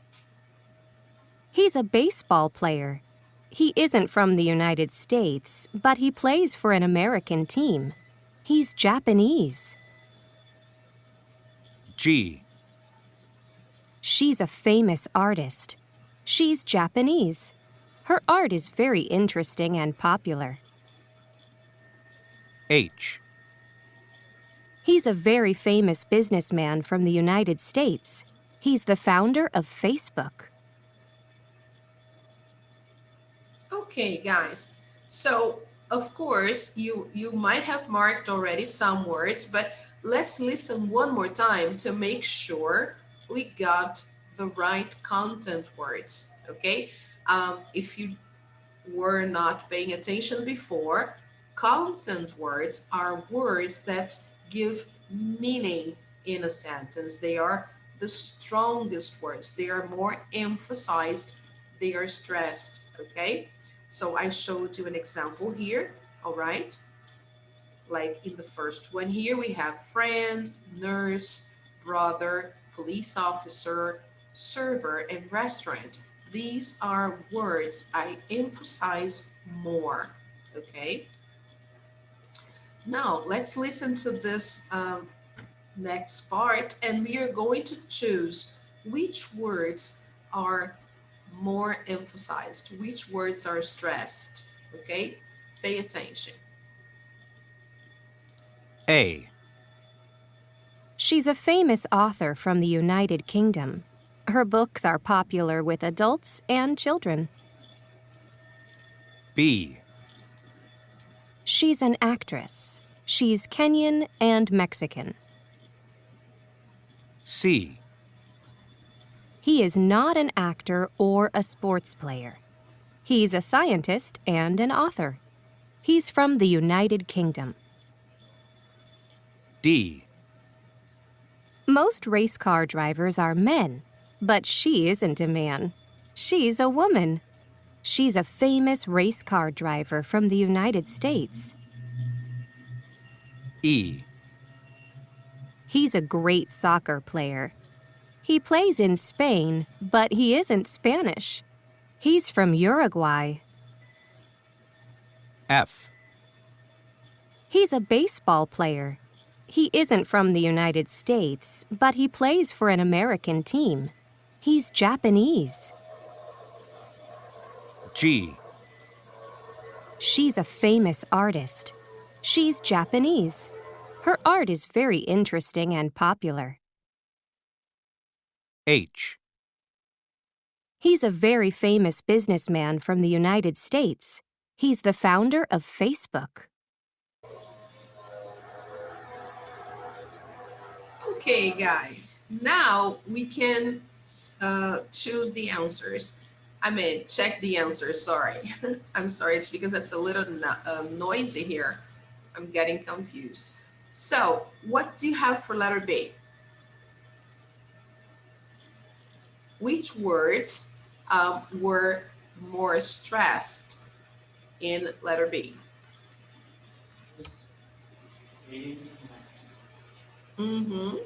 He's a baseball player. He isn't from the United States, but he plays for an American team. He's Japanese. G. She's a famous artist. She's Japanese. Her art is very interesting and popular. H. He's a very famous businessman from the United States. He's the founder of Facebook. Okay, guys. So, of course, you might have marked already some words, but let's listen one more time to make sure we got the right content words, okay? If you were not paying attention before, content words are words that give meaning in a sentence. They are the strongest words. They are more emphasized. They are stressed, okay? So I showed you an example here, all right? Like in the first one here, we have friend, nurse, brother, police officer, server, and restaurant. These are words I emphasize more, okay? Now, let's listen to this next part, and we are going to choose which words are more emphasized, which words are stressed, okay? Pay attention. A. She's a famous author from the United Kingdom. Her books are popular with adults and children. B. She's an actress. She's Kenyan and Mexican. C. He is not an actor or a sports player. He's a scientist and an author. He's from the United Kingdom. D. Most race car drivers are men, but she isn't a man. She's a woman. She's a famous race car driver from the United States. E. He's a great soccer player. He plays in Spain, but he isn't Spanish. He's from Uruguay. F. He's a baseball player. He isn't from the United States, but he plays for an American team. He's Japanese. G. She's a famous artist. She's Japanese. Her art is very interesting and popular. H. He's a very famous businessman from the United States. He's the founder of Facebook. Okay, guys, now we can choose the answers. I mean, check the answers, sorry. I'm sorry, it's because it's a little noisy here. I'm getting confused. So, what do you have for letter B? Which words were more stressed in letter B? Mm-hmm.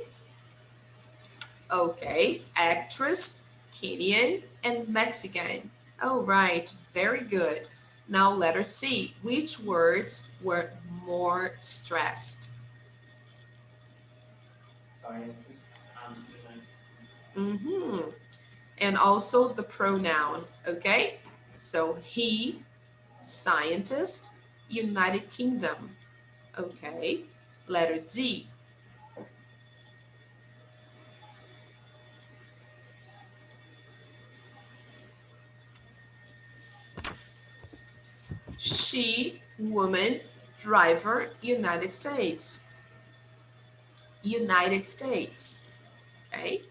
Okay, actress, Kenyan, and Mexican. All right, very good. Now letter C, which words were more stressed? Mm-hmm. And also the pronoun, okay? So he, scientist, United Kingdom. Okay, letter D. She, woman, driver, United States. United States. Okay.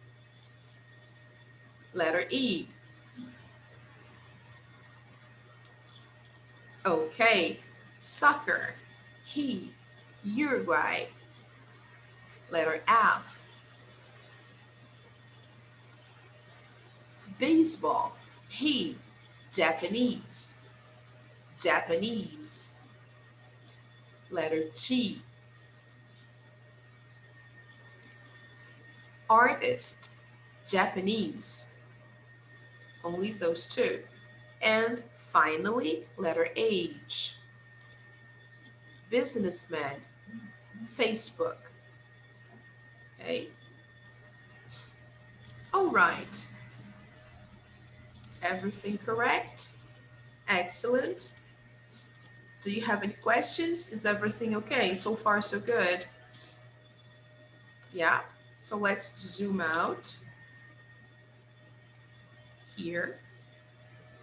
Letter E. Okay. Soccer. He, Uruguay. Letter F. Baseball. He, Japanese. Japanese. letter G. Artist, Japanese. Only those two. And finally, letter H. Businessman, Facebook. Okay. All right. Everything correct? Excellent. Do you have any questions? Is everything okay? So far, so good. Yeah. So let's zoom out here.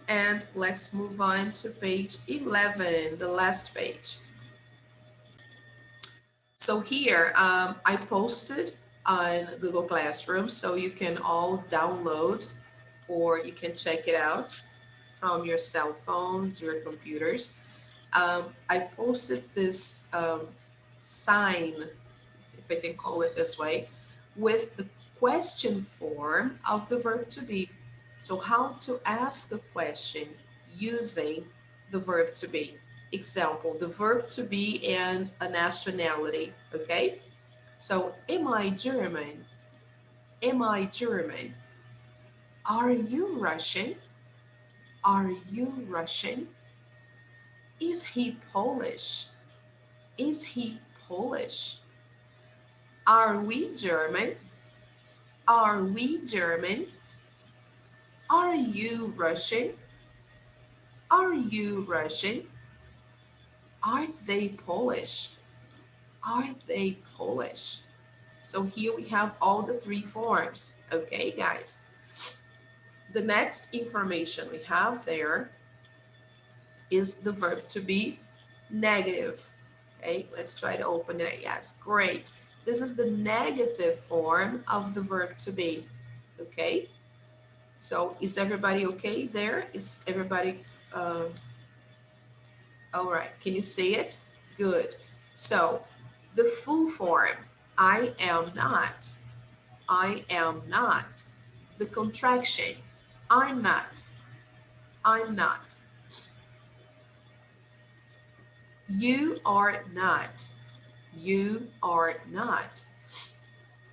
And let's move on to page 11, the last page. So here, I posted on Google Classroom, so you can all download or you can check it out from your cell phones, your computers. I posted this sign, if I can call it this way, with the question form of the verb to be. So how to ask a question using the verb to be. Example, the verb to be and a nationality, okay? So, am I German? Am I German? Are you Russian? Are you Russian? Is he Polish? Is he Polish? Are we German? Are we German? Are you Russian? Are you Russian? Are they Polish? Are they Polish? So here we have all the three forms. Okay, guys. The next information we have there is the verb to be negative. Okay, let's try to open it. Yes, great. This is the negative form of the verb to be. Okay, so is everybody okay there? Is everybody all right? Can you see it? Good. So the full form, I am not. I am not. The contraction, I'm not. I'm not. You are not. You are not.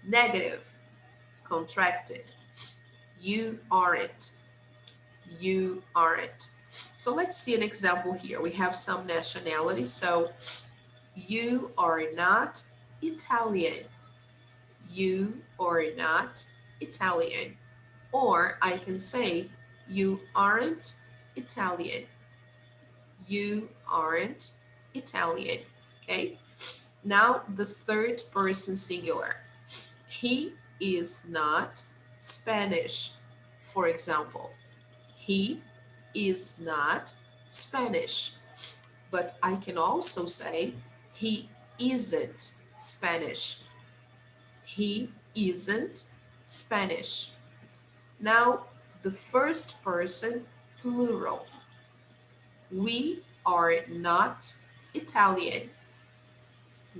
Negative, contracted. You aren't. You aren't. So let's see an example here. We have some nationalities. So you are not Italian. You are not Italian. Or I can say, you aren't Italian. You aren't Italian. Okay? Now the third person singular. He is not Spanish, for example. He is not Spanish. But I can also say, he isn't Spanish. He isn't Spanish. Now, the first person plural. We are not Italian.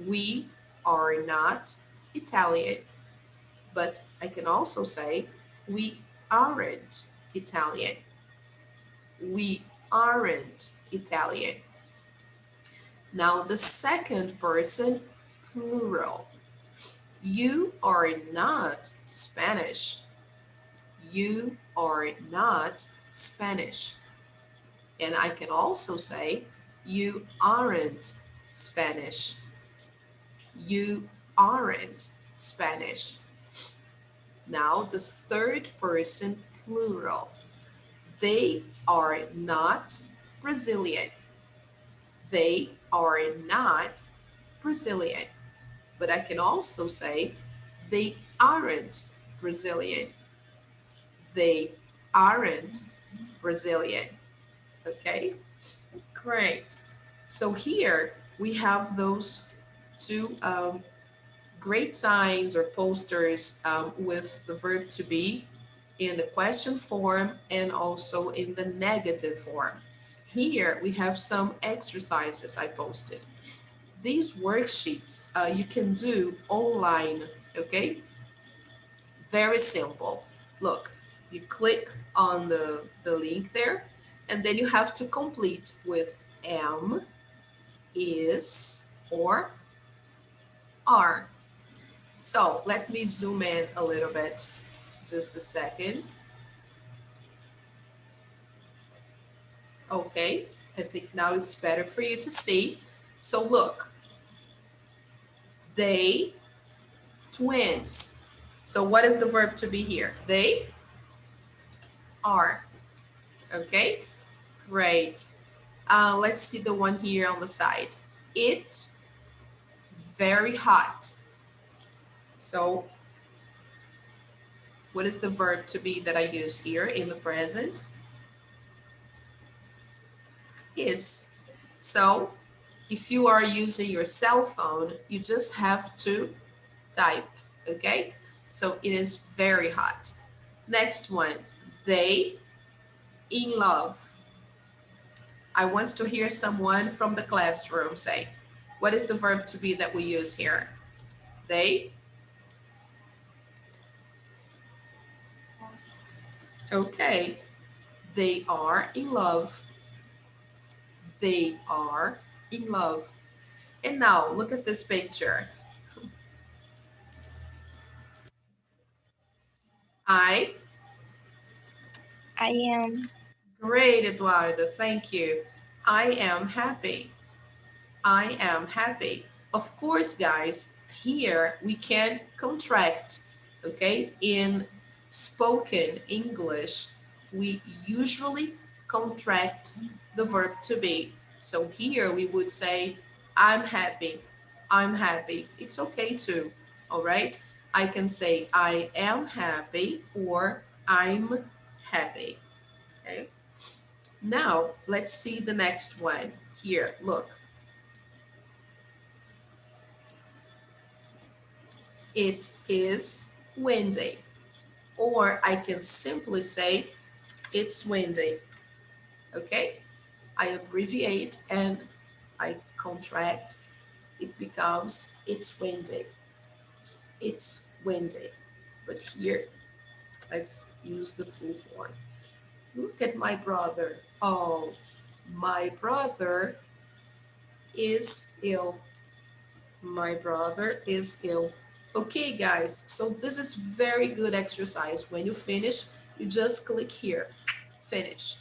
We are not Italian. But I can also say, we aren't Italian. We aren't Italian. Now, the second person plural. You are not Spanish. You are not Spanish. And I can also say, you aren't Spanish. You aren't Spanish. Now, the third person plural. They are not Brazilian. They are not Brazilian. But I can also say, they aren't Brazilian. They aren't Brazilian. Okay, great. So here we have those two great signs or posters with the verb to be in the question form and also in the negative form. Here we have some exercises I posted. These worksheets you can do online, okay? Very simple. Look, you click on the link there, and then you have to complete with am, is, or are. So let me zoom in a little bit. Just a second. Okay, I think now it's better for you to see. So look, they twins. So what is the verb to be here? They are. Okay, great. Let's see the one here on the side. It very hot. So what is the verb to be that I use here in the present? Is. So if you are using your cell phone, you just have to type, okay? So it is very hot. Next one, they in love. I want to hear someone from the classroom say, what is the verb to be that we use here? They. Okay, they are in love. They are in love. And now look at this picture. I. I am. Great, Eduardo. Thank you. I am happy. I am happy. Of course, guys, here we can contract, okay? In spoken English, we usually contract the verb to be. So here we would say, I'm happy. I'm happy. It's okay too, all right? I can say, I am happy or I'm happy, okay? Now, let's see the next one. Here, look. It is windy. Or I can simply say it's windy. Okay? I abbreviate and I contract. It becomes it's windy. It's windy. But here, let's use the full form. Look at my brother. Oh, my brother is ill. My brother is ill. Okay, guys, so this is very good exercise. When you finish, you just click here, finish.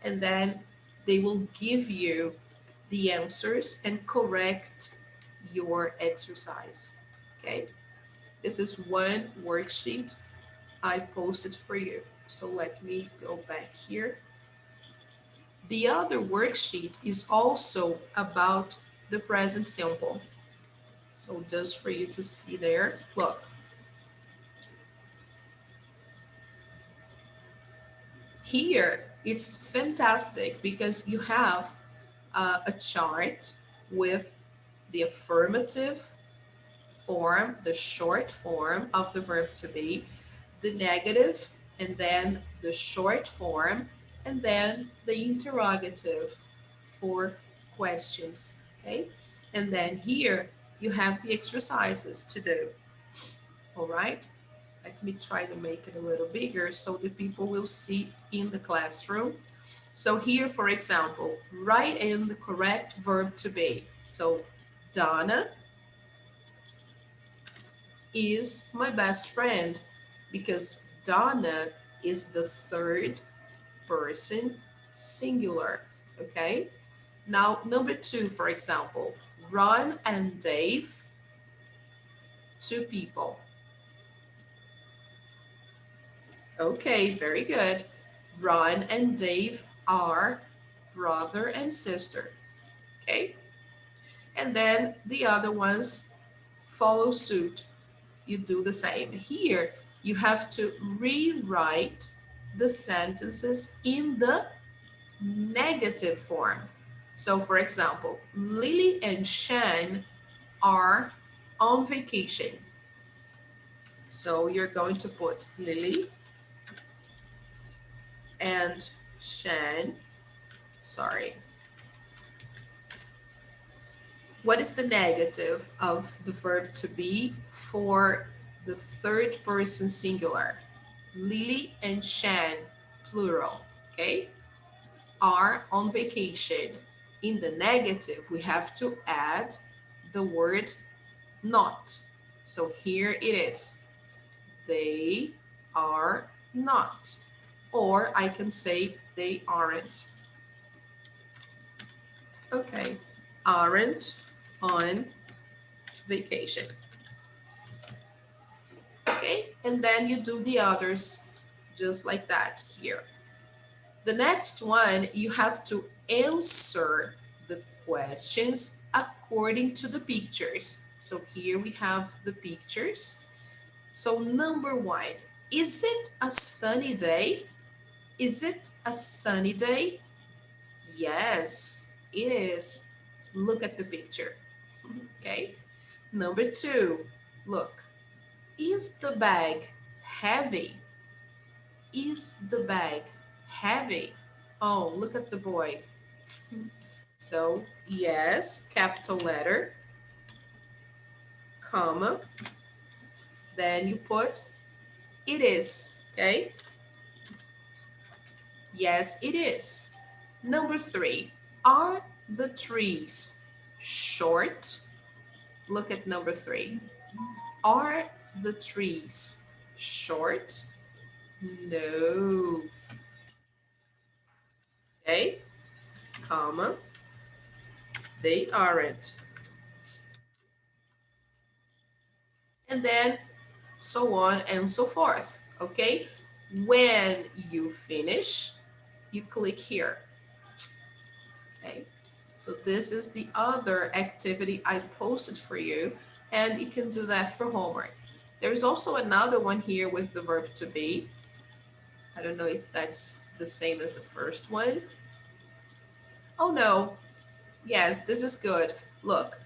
And then they will give you the answers and correct your exercise. Okay, this is one worksheet I posted for you. So let me go back here. The other worksheet is also about the present simple. So just for you to see there, look. Here, it's fantastic because you have a chart with the affirmative form, the short form of the verb to be, the negative, and then the short form, and then the interrogative for questions, okay? And then here you have the exercises to do, all right? Let me try to make it a little bigger so the people will see in the classroom. So here, for example, write in the correct verb to be. So Donna is my best friend because Donna is the third person singular, okay? Now, number two, for example, Ron and Dave, two people. Okay, very good. Ron and Dave are brother and sister, okay? And then the other ones follow suit. You do the same. Here, you have to rewrite the sentences in the negative form. So for example, Lily and Shan are on vacation. So you're going to put Lily and Shan, sorry. What is the negative of the verb to be for the third person singular? Lily and Shan, plural, okay, are on vacation. In the negative, we have to add the word not. So here it is. They are not. Or I can say they aren't. Okay, aren't on vacation. Okay, and then you do the others just like that here. The next one, you have to answer the questions according to the pictures. So here we have the pictures. So number one, is it a sunny day? Is it a sunny day? Yes, it is. Look at the picture. Okay. Number two, look. Is the bag heavy? Is the bag heavy? Oh, look at the boy. So, yes, capital letter, comma, then you put it is, okay? Yes, it is. Number three, are the trees short? Look at number three. Are the trees short? No. Okay, comma, they aren't. And then so on and so forth, okay? When you finish, you click here, okay? So this is the other activity I posted for you, and you can do that for homework. There's also another one here with the verb to be. I don't know if that's the same as the first one. Oh no, yes, this is good. Look,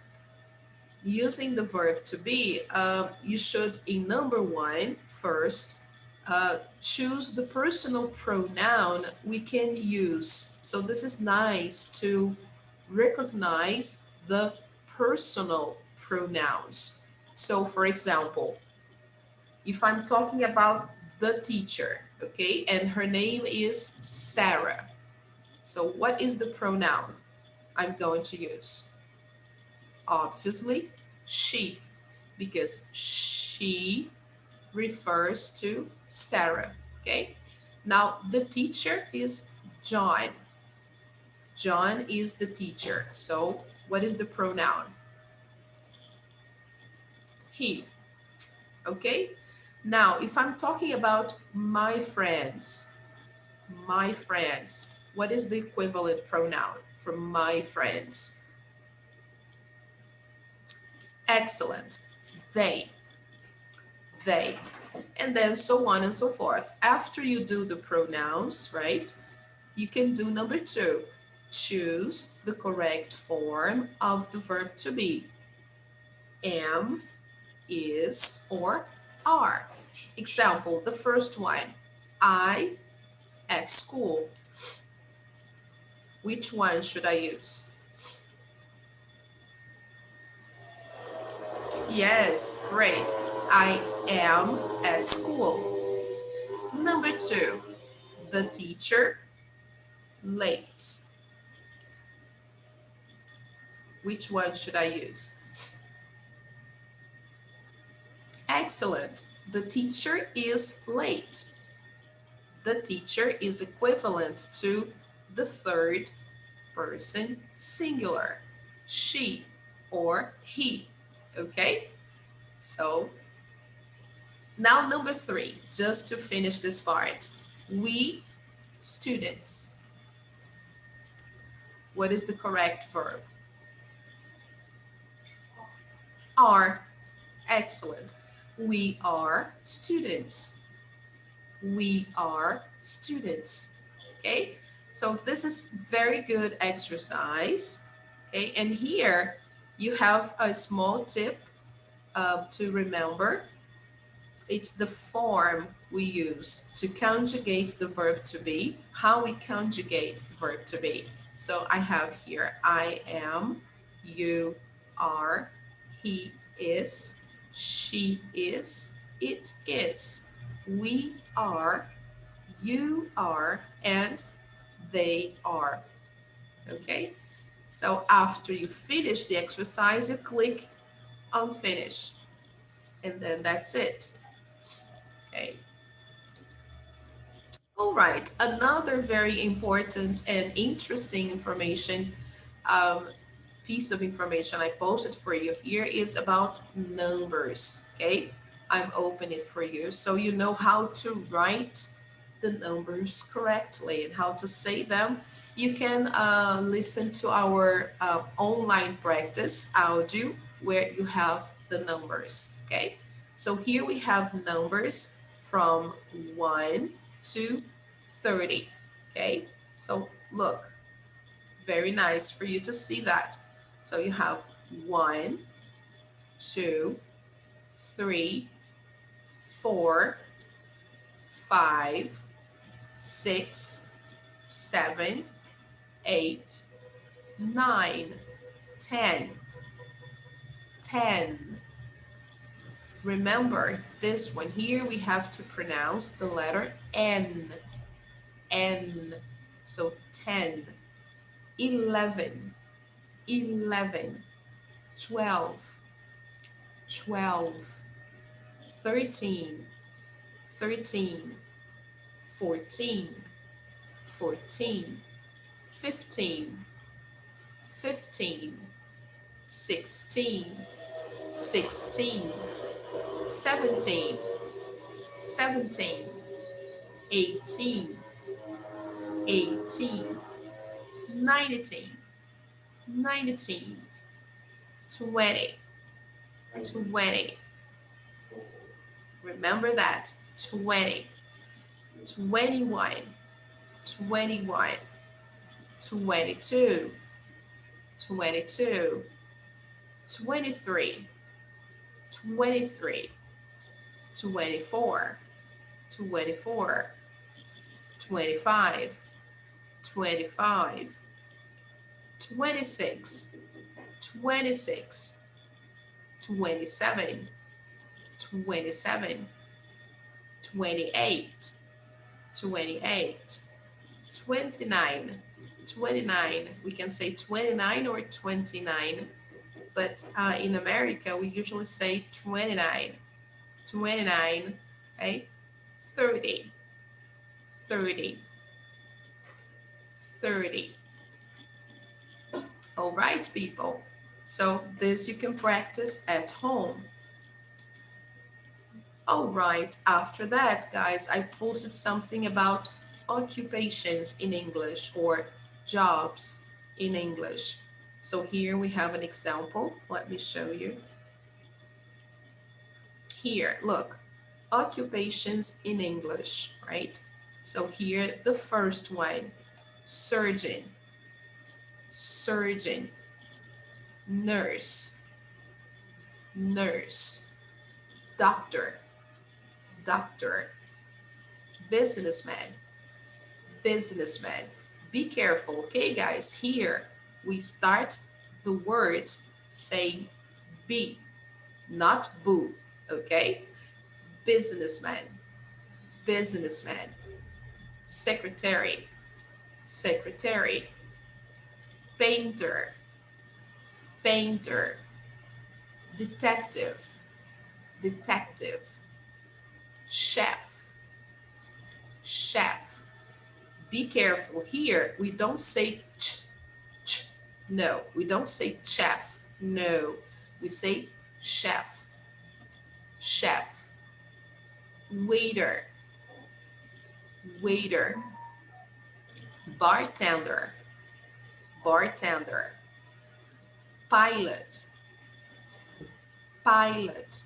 using the verb to be, you should, in number one, first, choose the personal pronoun we can use. So this is nice to recognize the personal pronouns. So for example, if I'm talking about the teacher, okay, and her name is Sarah. So what is the pronoun I'm going to use? Obviously, she, because she refers to Sarah, okay? Now, the teacher is John. John is the teacher. So, what is the pronoun? He, okay? Now, if I'm talking about my friends, what is the equivalent pronoun for my friends? Excellent. They. And then so on and so forth. After you do the pronouns, right, you can do number two. Choose the correct form of the verb to be. Am, is, or are. Example, the first one. I at school. Which one should I use? Yes, great. I am at school. Number two, the teacher late. Which one should I use? Excellent. The teacher is late. The teacher is equivalent to the third person singular, she or he. Okay? So now number three, just to finish this part. We students. What is the correct verb? Are. Excellent. We are students. We are students. Okay, so this is very good exercise. Okay, and here you have a small tip to remember. It's the form we use to conjugate the verb to be, how we conjugate the verb to be. So I have here, I am, you are, he is, she is, it is, we are, you are, and they are. Okay, So after you finish the exercise, you click on finish, and then that's it. Okay. All right, another very important and interesting information, um, piece of information I posted for you here is about numbers. Okay, I'm opening it for you so you know how to write the numbers correctly and how to say them. You can listen to our online practice audio where you have the numbers. Okay, so here we have numbers from 1 to 30. Okay, so look, very nice for you to see that. So you have 1, 2, 3, 4, 5, 6, 7, 8, 9, 10. 10. Remember this one here, we have to pronounce the letter N. N. So 10, 11, 11, 12, 12, 13, 13, 14, 14, 15, 15, 16, 16, 17, 17, 18, 18, 19, 19, 20, 20. Remember that, 20, 21, 21, 22, 22, 23, 23, 24, 24, 25, 25, 26, 26, 27, 27, 28, 28, 29, 29. We can say 29 or 29, but in America, we usually say 29, 29, okay? 30, 30, 30. All right, people. So this you can practice at home. All right, after that, guys, I posted something about occupations in English or jobs in English. So here we have an example. Let me show you. Here, look, occupations in English, right? So here, the first one, surgeon, surgeon, nurse, nurse, doctor, doctor, businessman, businessman. Be careful, okay, guys? Here we start the word saying be, not boo, okay? Businessman, businessman, secretary, secretary, painter, painter, detective, detective, chef, chef. Be careful here. We don't say ch. No, we don't say chef. No, we say chef, chef. Waiter, waiter. Bartender, bartender. Pilot, pilot.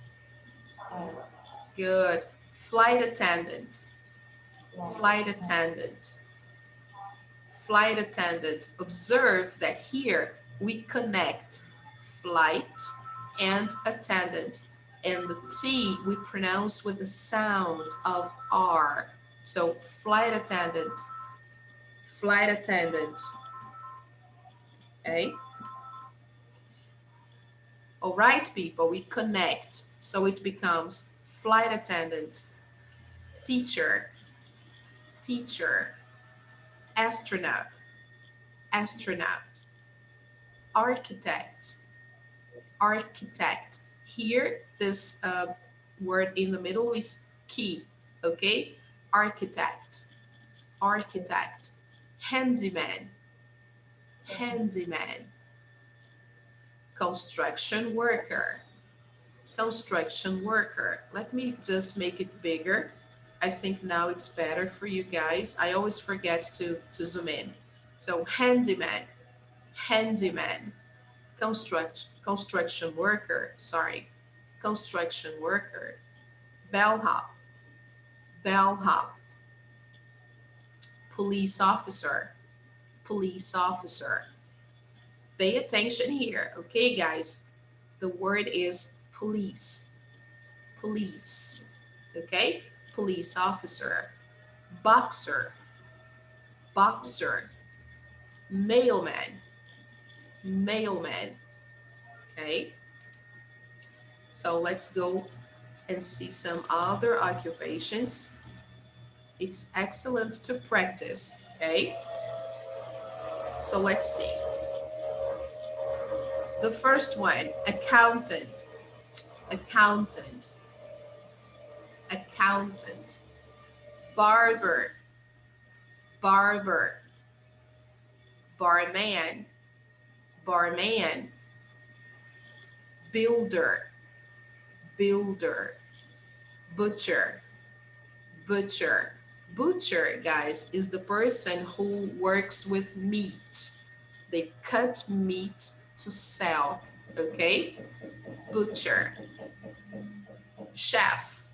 Good. Flight attendant, flight attendant, flight attendant. Observe that here we connect flight and attendant, and the T we pronounce with the sound of R. So flight attendant, flight attendant. Okay. All right, people, we connect. So it becomes flight attendant, teacher, teacher, astronaut, astronaut, architect, architect. Here, this word in the middle is key, okay? Architect, architect. Handyman, handyman. Construction worker, construction worker. Let me just make it bigger. I think now it's better for you guys. I always forget to zoom in. So handyman, handyman. Construction worker, sorry. Construction worker. Bellhop, bellhop. Police officer, police officer. Pay attention here, okay, guys? The word is police, police, okay? Police officer, boxer, boxer, mailman, mailman, okay? So let's go and see some other occupations. It's excellent to practice, okay? So let's see. The first one, accountant, accountant, accountant. Barber, barber. Barman, barman. Builder, builder. Butcher, butcher. Butcher, guys, is the person who works with meat. They cut meat to sell, okay? Butcher. Chef,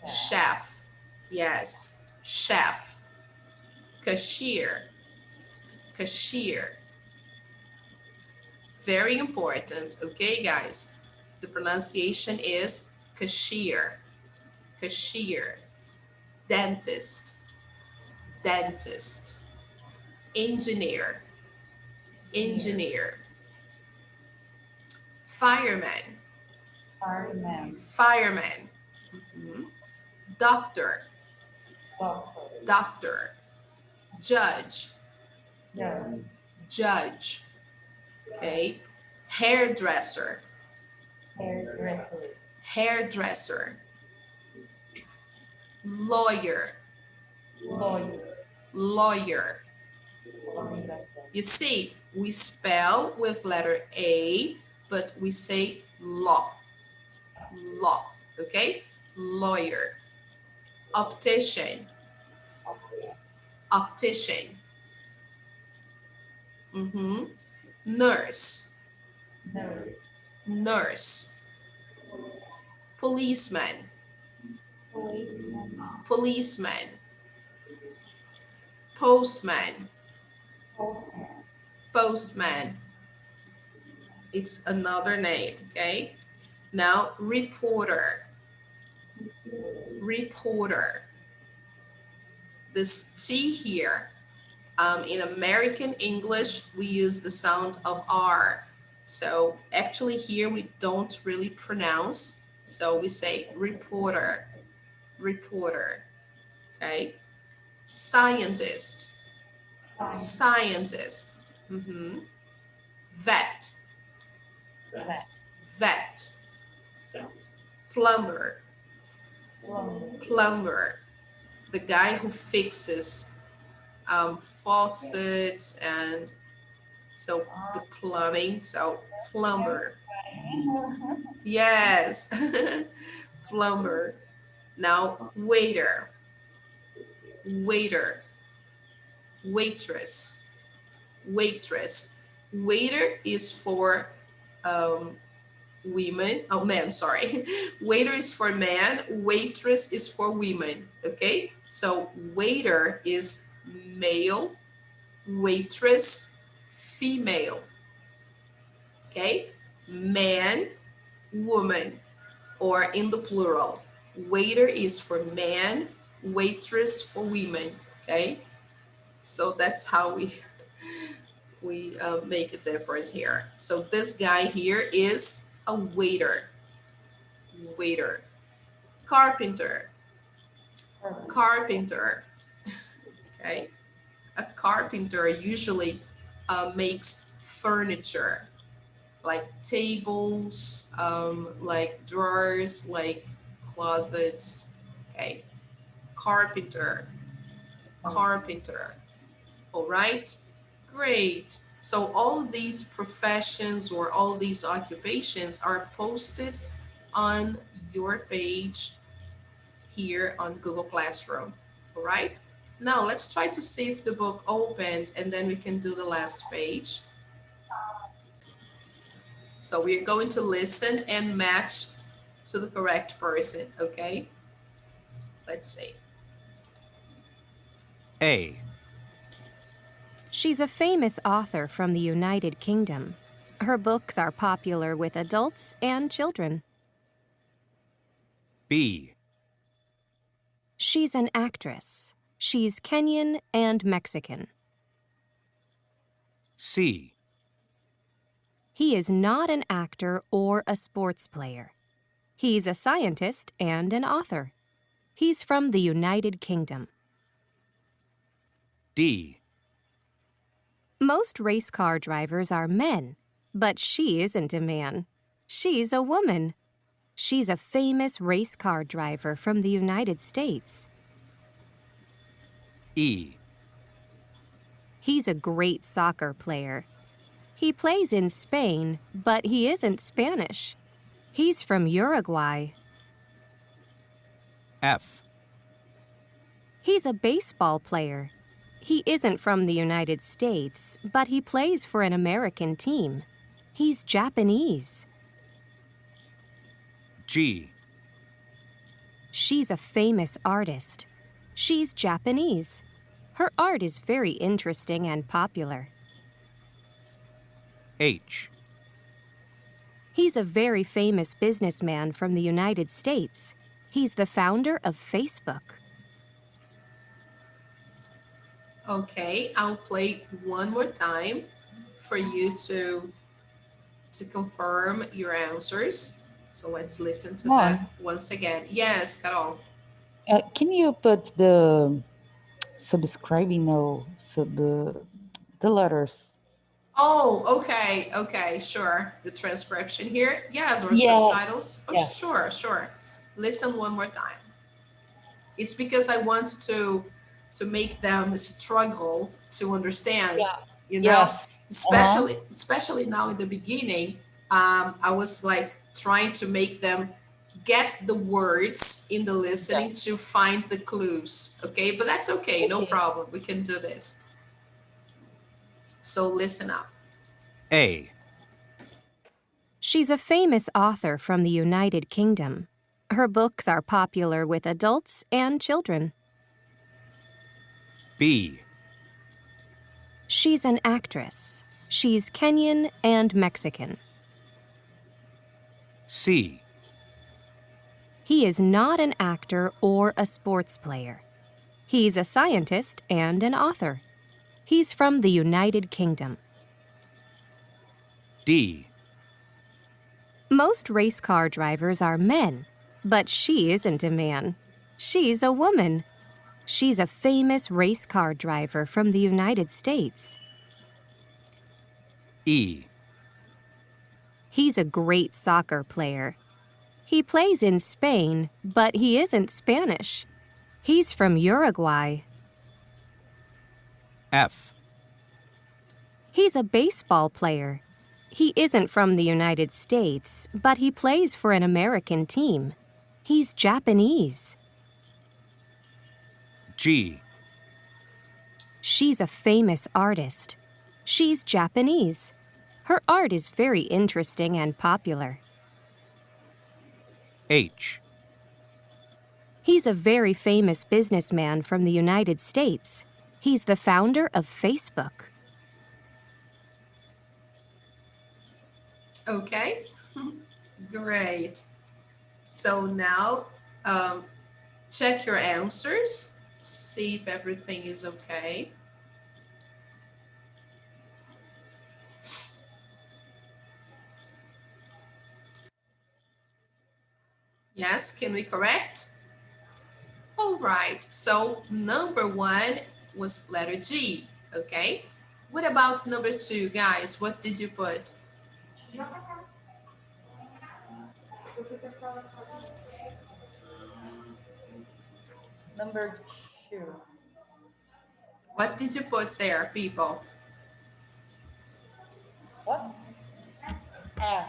chef. Yes, chef. Cashier, cashier. Very important, okay, guys? The pronunciation is cashier, cashier. Dentist, dentist. Engineer, engineer. Fireman, fireman. Mhm. Doctor, doctor. Judge, judge. Okay. Hairdresser, hairdresser. Lawyer, lawyer. You see, we spell with letter A, but we say law, law, okay? Lawyer. Optician, optician. Nurse, nurse. Policeman, policeman. Postman, postman. It's another name, okay? Now, reporter, reporter. This T here, in American English, we use the sound of R. So actually here we don't really pronounce. So we say reporter, reporter, okay? Scientist, scientist. Vet, vet. Plumber, plumber. The guy who fixes faucets and so the plumbing, so plumber. Yes, plumber. Now waiter, waiter. Waitress, waitress. Waiter is for women, oh man, sorry. Waiter is for man, waitress is for women, okay? So waiter is male, waitress, female, okay? Man, woman, or in the plural. Waiter is for man, waitress for women, okay? So that's how we make a difference here. So this guy here is a waiter, waiter. Carpenter, carpenter, okay? A carpenter usually makes furniture, like tables, like drawers, like closets. Okay. Carpenter, carpenter. All right, great. So all these professions or all these occupations are posted on your page here on Google Classroom. All right. Now let's try to see if the book opened and then we can do the last page. So we're going to listen and match to the correct person, okay? Let's see. A. She's a famous author from the United Kingdom. Her books are popular with adults and children. B. She's an actress. She's Kenyan and Mexican. C. He is not an actor or a sports player. He's a scientist and an author. He's from the United Kingdom. D. Most race car drivers are men, but she isn't a man. She's a woman. She's a famous race car driver from the United States. E. He's a great soccer player. He plays in Spain, but he isn't Spanish. He's from Uruguay. F. He's a baseball player. He isn't from the United States, but he plays for an American team. He's Japanese. G. She's a famous artist. She's Japanese. Her art is very interesting and popular. H. He's a very famous businessman from the United States. He's the founder of Facebook. Okay, I'll play one more time for you to confirm your answers. So let's listen to Mom. that once again. Yes, Carol. Can you put the subscribing or the letters? Oh, okay, okay, sure. The transcription here. Yes, or Yes, subtitles. Oh, yes. sure. Listen one more time. It's because I want to make them struggle to understand. Yeah. You know, Yes. especially now in the beginning. I was like trying to make them get the words in the listening to find the clues. Okay, but that's okay. No problem. We can do this. So listen up. A. She's a famous author from the United Kingdom. Her books are popular with adults and children. B. She's an actress. She's Kenyan and Mexican. C. He is not an actor or a sports player. He's a scientist and an author. He's from the United Kingdom. D. Most race car drivers are men, but she isn't a man. She's a woman. She's a famous race car driver from the United States. E. He's a great soccer player. He plays in Spain, but he isn't Spanish. He's from Uruguay. F. He's a baseball player. He isn't from the United States, but he plays for an American team. He's Japanese. G. She's a famous artist. She's Japanese. Her art is very interesting and popular. H. He's a very famous businessman from the United States. He's the founder of Facebook. Okay, great. So now check your answers, see if everything is okay. Yes, can we correct? All right, so number one was letter G, okay? What about number 2, guys? What did you put? Number 2. What did you put there, people? What? F.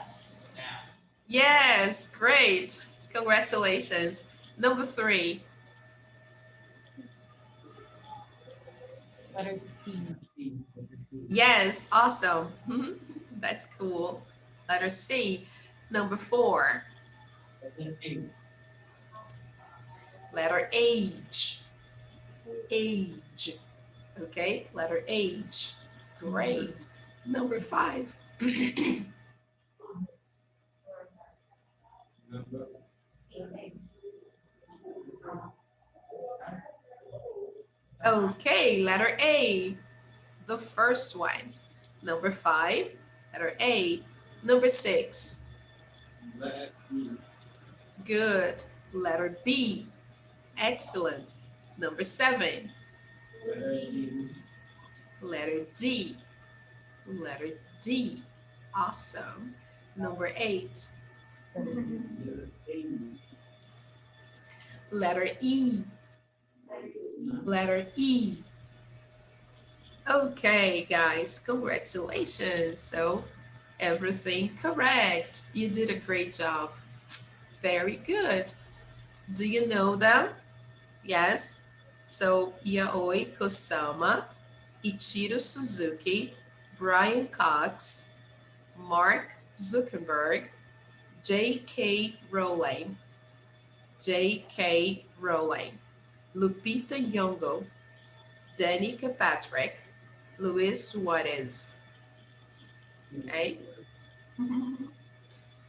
Yes, great. Congratulations. Number 3. Letter C. Yes, awesome. That's cool. Letter C. Number 4. Letter H. Age. Okay, letter H. Great. Number 5. Okay, letter A. The first one. Number 5, letter A. Number 6. Good. Letter B. Excellent. Number 7. Letter D. Letter D. Awesome. Number 8. Letter E. Letter E. Okay, guys, congratulations. So everything correct. You did a great job. Very good. Do you know them? Yes. So Yaoi Kosama, Ichiro Suzuki, Brian Cox, Mark Zuckerberg, J.K. Rowling, J.K. Rowling, Lupita Nyong'o, Danny Kirkpatrick, Luis Suarez. Okay.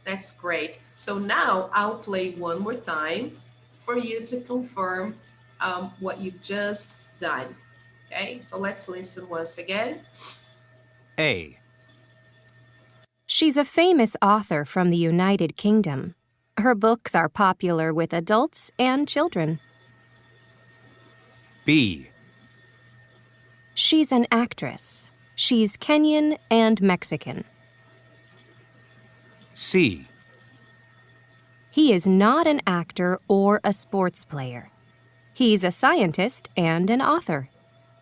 That's great. So now I'll play one more time for you to confirm what you've just done. Okay, so let's listen once again. A. She's a famous author from the United Kingdom. Her books are popular with adults and children. B. She's an actress. She's Kenyan and Mexican. C. He is not an actor or a sports player. He's a scientist and an author.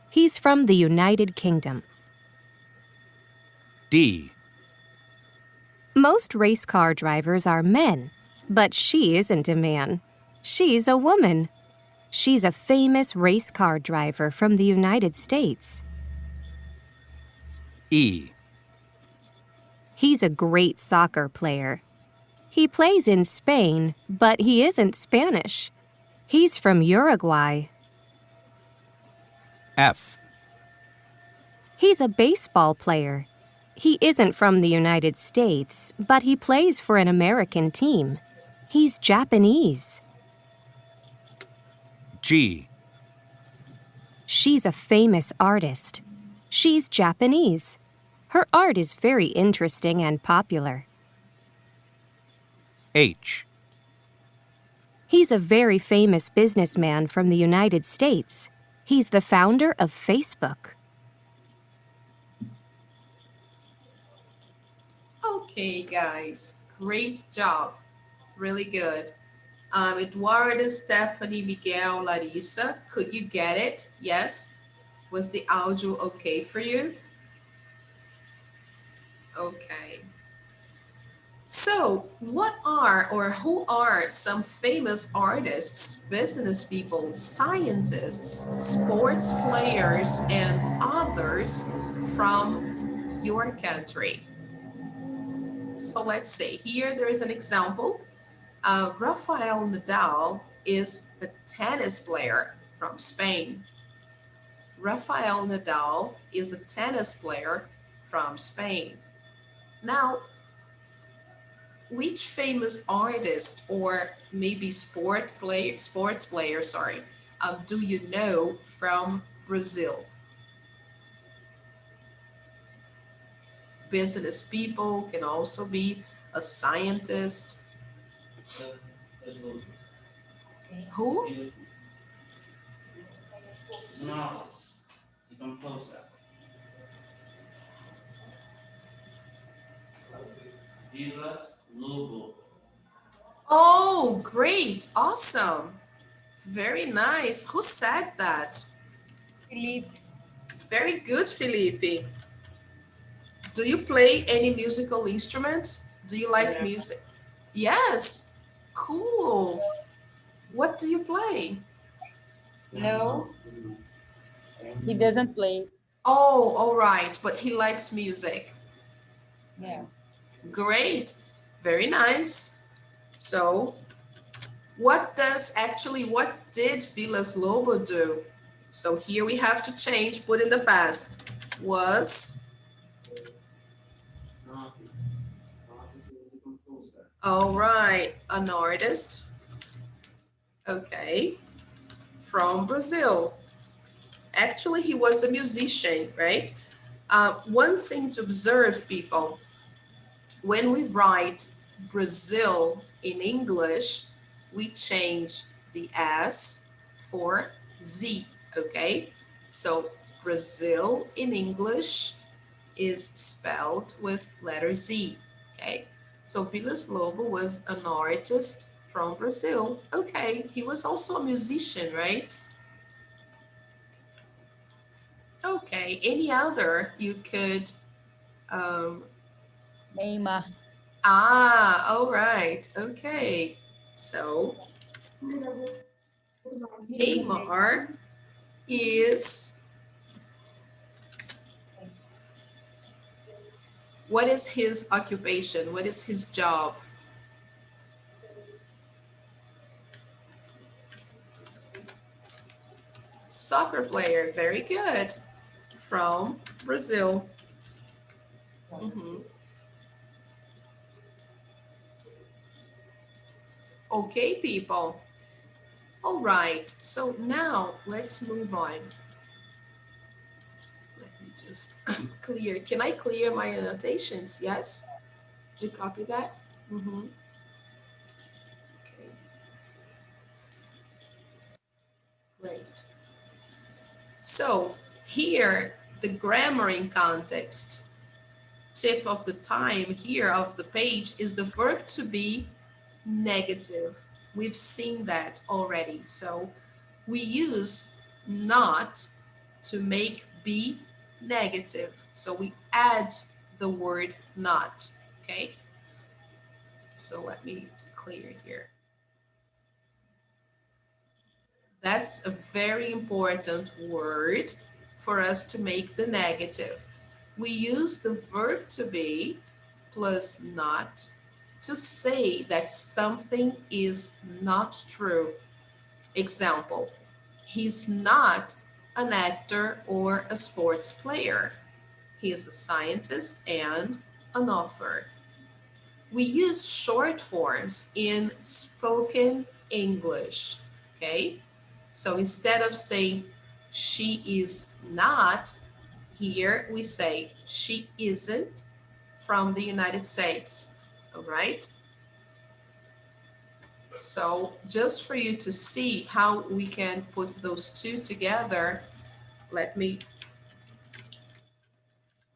He's from the United Kingdom. D. Most race car drivers are men, but she isn't a man. She's a woman. She's a famous race car driver from the United States. E. He's a great soccer player. He plays in Spain, but he isn't Spanish. He's from Uruguay. F. He's a baseball player. He isn't from the United States, but he plays for an American team. He's Japanese. G. She's a famous artist. She's Japanese. Her art is very interesting and popular. H. He's a very famous businessman from the United States. He's the founder of Facebook. Okay, guys, great job. Really good. Eduardo, Stephanie, Miguel, Larissa, could you get it? Yes? Was the audio okay for you? Okay. So, what are or who are some famous artists, business people, scientists, sports players, and others from your country? So let's see. Here there is an example. Rafael Nadal is a tennis player from Spain. Rafael Nadal is a tennis player from Spain. Now, which famous artist or maybe sports player, do you know from Brazil? Business people, can also be a scientist. Who? It's an artist. So come closer. Vilas Lobo. Oh, great. Awesome. Very nice. Who said that? Felipe. Very good, Felipe. Do you play any musical instrument? Do you like Yeah. music? Yes. Cool. What do you play? No, Piano. he doesn't play. Oh, all right. But he likes music. Yeah. Great. Very nice. So, what did Vilas Lobo do? So here we have to change, put in the past. Was, Artist. Artist is a composer. all right, an artist. Okay. From Brazil. Actually, he was a musician, right? One thing to observe, people, when we write Brazil in English, we change the S for Z, okay? So Brazil in English is spelled with letter Z, okay? So Vilas Lobo was an artist from Brazil. Okay, he was also a musician, right? Okay, any other you could, um, Neymar. all right, okay. So Neymar is, what is his occupation? What is his job? Soccer player, very good. From Brazil. Mhm. Okay, people. All right, so now let's move on. Let me just clear. Can I clear my annotations? Yes? Did you copy that? Mm-hmm. Okay, great. So here, the grammar in context. Tip of the time here of the page is the verb to be negative. We've seen that already. So we use not to make be negative. So we add the word not, okay? So let me clear here. That's a very important word for us to make the negative. We use the verb to be plus not to say that something is not true. Example, he's not an actor or a sports player. He is a scientist and an author. We use short forms in spoken English, okay? So instead of saying she is not, here we say she isn't from the United States, all right? So just for you to see how we can put those two together, let me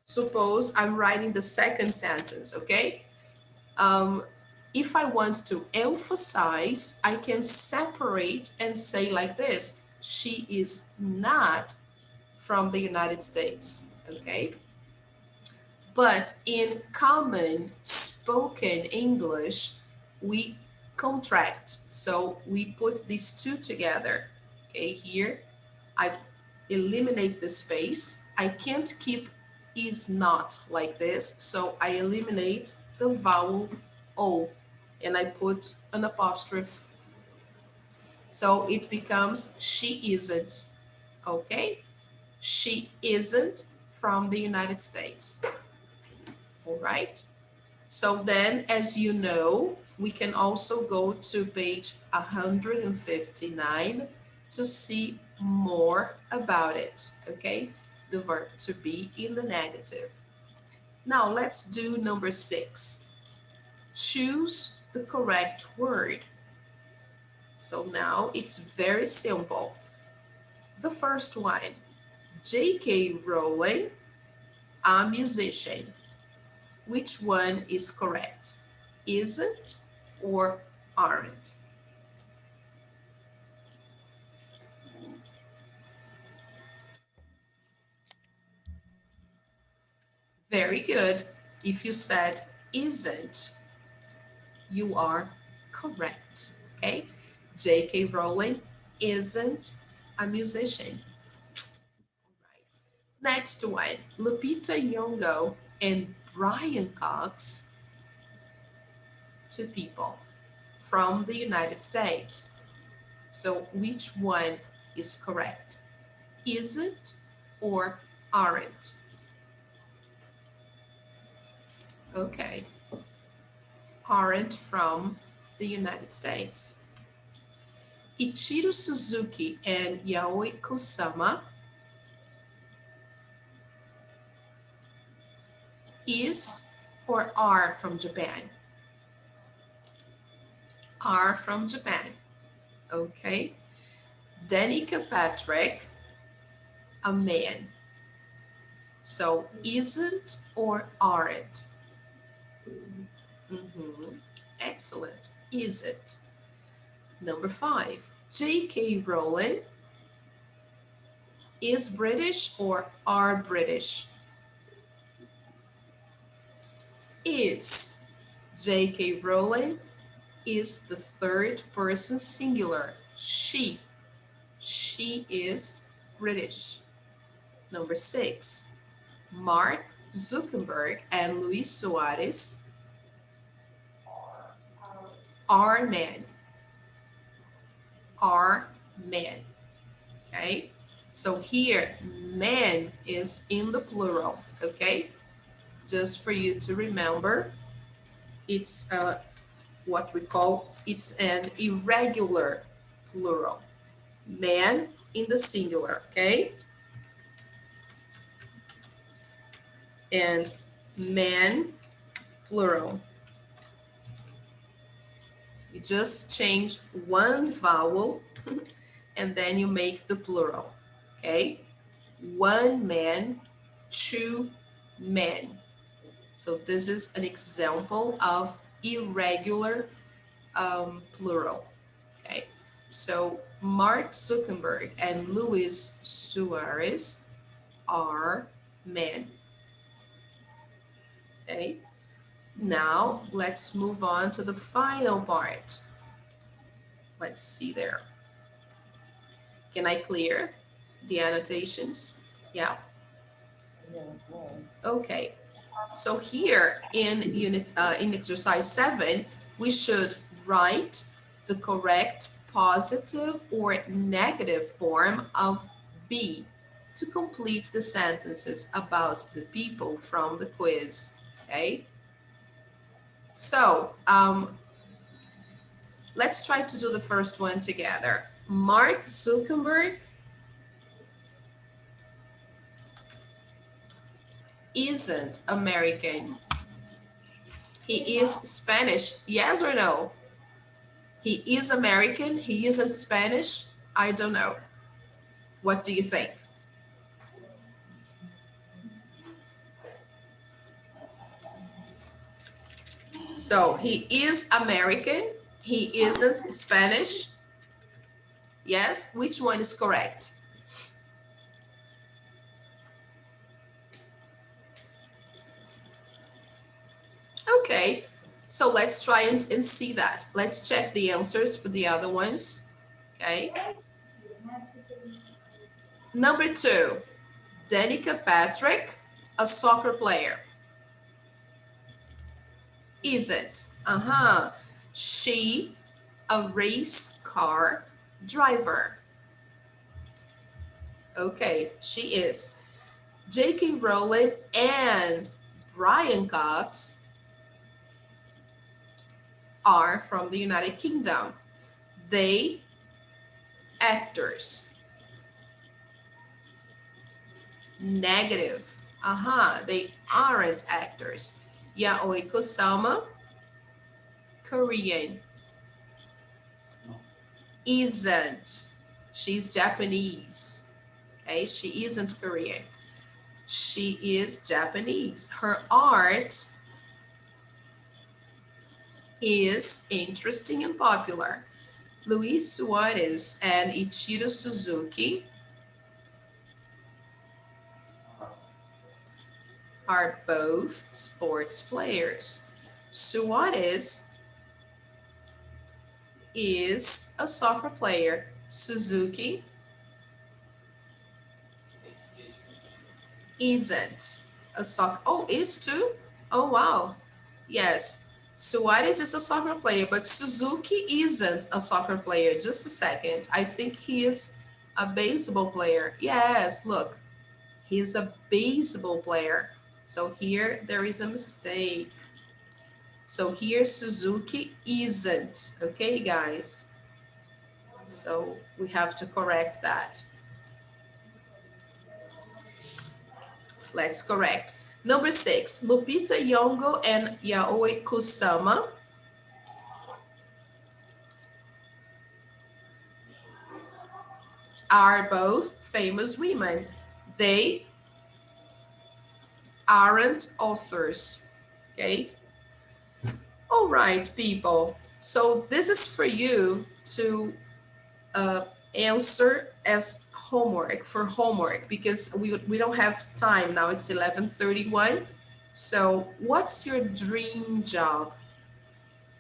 suppose I'm writing the second sentence, okay? If I want to emphasize, I can separate and say like this, she is not from the United States, okay? But in common spoken English, we contract. So we put these two together. Okay, here I eliminate the space. I can't keep is not like this. So I eliminate the vowel O and I put an apostrophe. So it becomes she isn't. Okay, she isn't from the United States. All right. So then, as you know, we can also go to page 159 to see more about it, okay? The verb to be in the negative. Now, let's do number 6. Choose the correct word. So now it's very simple. The first one, J.K. Rowling, a musician. which one is correct? Isn't or aren't? Very good. If you said isn't, you are correct. Okay? J.K. Rowling isn't a musician. Right. Next one, Lupita Nyong'o and Brian Cox, two people from the United States. So which one is correct? Isn't or aren't? Okay. Aren't from the United States. Ichiro Suzuki and Yaoi Kusama is or are from Japan? Are from Japan. Okay. Danica Patrick, a man. So isn't or aren't? Excellent. Is it? Number 5, J.K. Rowling is British or are British? Is. J.K. Rowling is the third person singular. She. She is British. Number 6, Mark Zuckerberg and Luis Suarez are men. Are men. Okay? So here, men is in the plural. Okay? Just for you to remember, it's what we call, it's an irregular plural. Man in the singular. Okay? And men plural. You just change one vowel and then you make the plural. Okay? One man, two men. So this is an example of irregular plural. Okay? So Mark Zuckerberg and Luis Suarez are men. Okay? Now let's move on to the final part. Let's see there. Can I clear the annotations? Yeah. Okay. So here in in exercise 7, we should write the correct positive or negative form of be to complete the sentences about the people from the quiz. Okay. So let's try to do the first one together. Mark Zuckerberg isn't American. He is Spanish. Yes or no? He is American. He isn't Spanish. I don't know. What do you think? So he is American. He isn't Spanish. Yes, which one is correct? Okay, so let's try and see that. Let's check the answers for the other ones. Okay. Number 2, Danica Patrick, a soccer player. Isn't. She, a race car driver. Okay, she is. J.K. Rowling and Brian Cox are from the United Kingdom. They actors. Negative. They aren't actors. Yaoi Kusama, Korean. Isn't. She's Japanese. Okay, she isn't Korean. She is Japanese. Her art is interesting and popular. Luis Suarez and Ichiro Suzuki are both sports players. Suarez is a soccer player. Suzuki isn't a soccer. Oh, is too? Oh, wow. Yes. Suarez is a soccer player, but Suzuki isn't a soccer player. Just a second. I think he is a baseball player. Yes, look. He's a baseball player. So here there is a mistake. So here Suzuki isn't. Okay, guys. So we have to correct that. Let's correct. Number 6, Lupita Nyong'o and Yaoi Kusama are both famous women. They aren't authors. Okay. All right, people. So this is for you to answer as homework because we don't have time now. It's 11:31. So what's your dream job?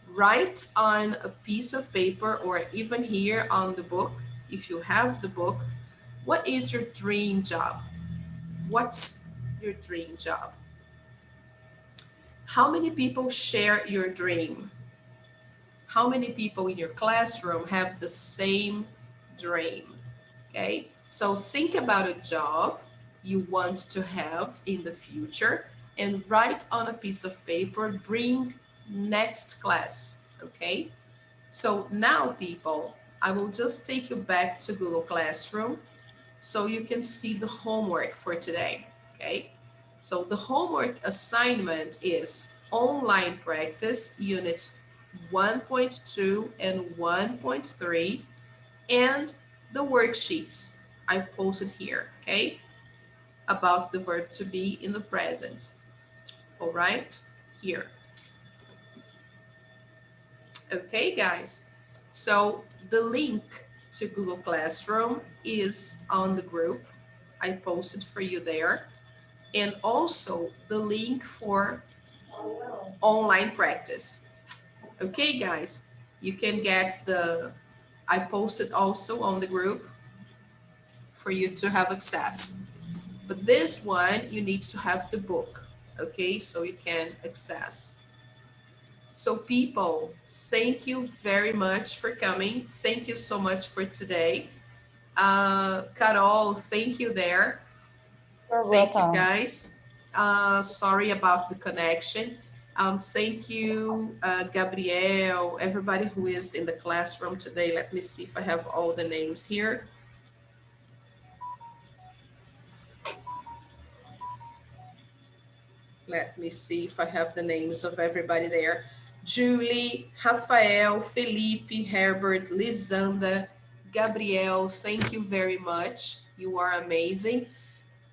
Write on a piece of paper or even here on the book, if you have the book, what is your dream job? What's your dream job? How many people share your dream? How many people in your classroom have the same dream? Okay, so think about a job you want to have in the future and write on a piece of paper, bring next class, okay? So now, people, I will just take you back to Google Classroom so you can see the homework for today, okay? So the homework assignment is online practice units 1.2 and 1.3 and the worksheets I posted here, okay? About the verb to be in the present, all right? Here. Okay, guys. So the link to Google Classroom is on the group. I posted for you there. And also the link for online practice. Okay, guys, you can get I posted also on the group for you to have access. But this one, you need to have the book, okay, so you can access. So people, thank you very much for coming. Thank you so much for today. Carol, thank you there. You're Thank you, welcome. guys. Sorry about the connection. Thank you, Gabrielle, everybody who is in the classroom today. Let me see if I have all the names here. Let me see if I have the names of everybody there. Julie, Rafael, Felipe, Herbert, Lizanda, Gabrielle, thank you very much. You are amazing.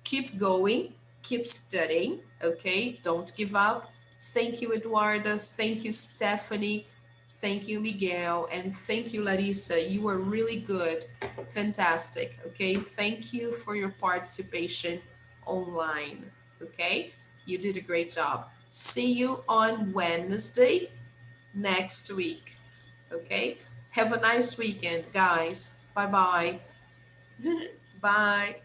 Keep going, keep studying, okay? Don't give up. Thank you, Eduarda. Thank you, Stephanie. Thank you, Miguel. And thank you, Larissa. You were really good. Fantastic, okay? Thank you for your participation online, okay? You did a great job. See you on Wednesday next week, okay? Have a nice weekend, guys. Bye-bye. Bye.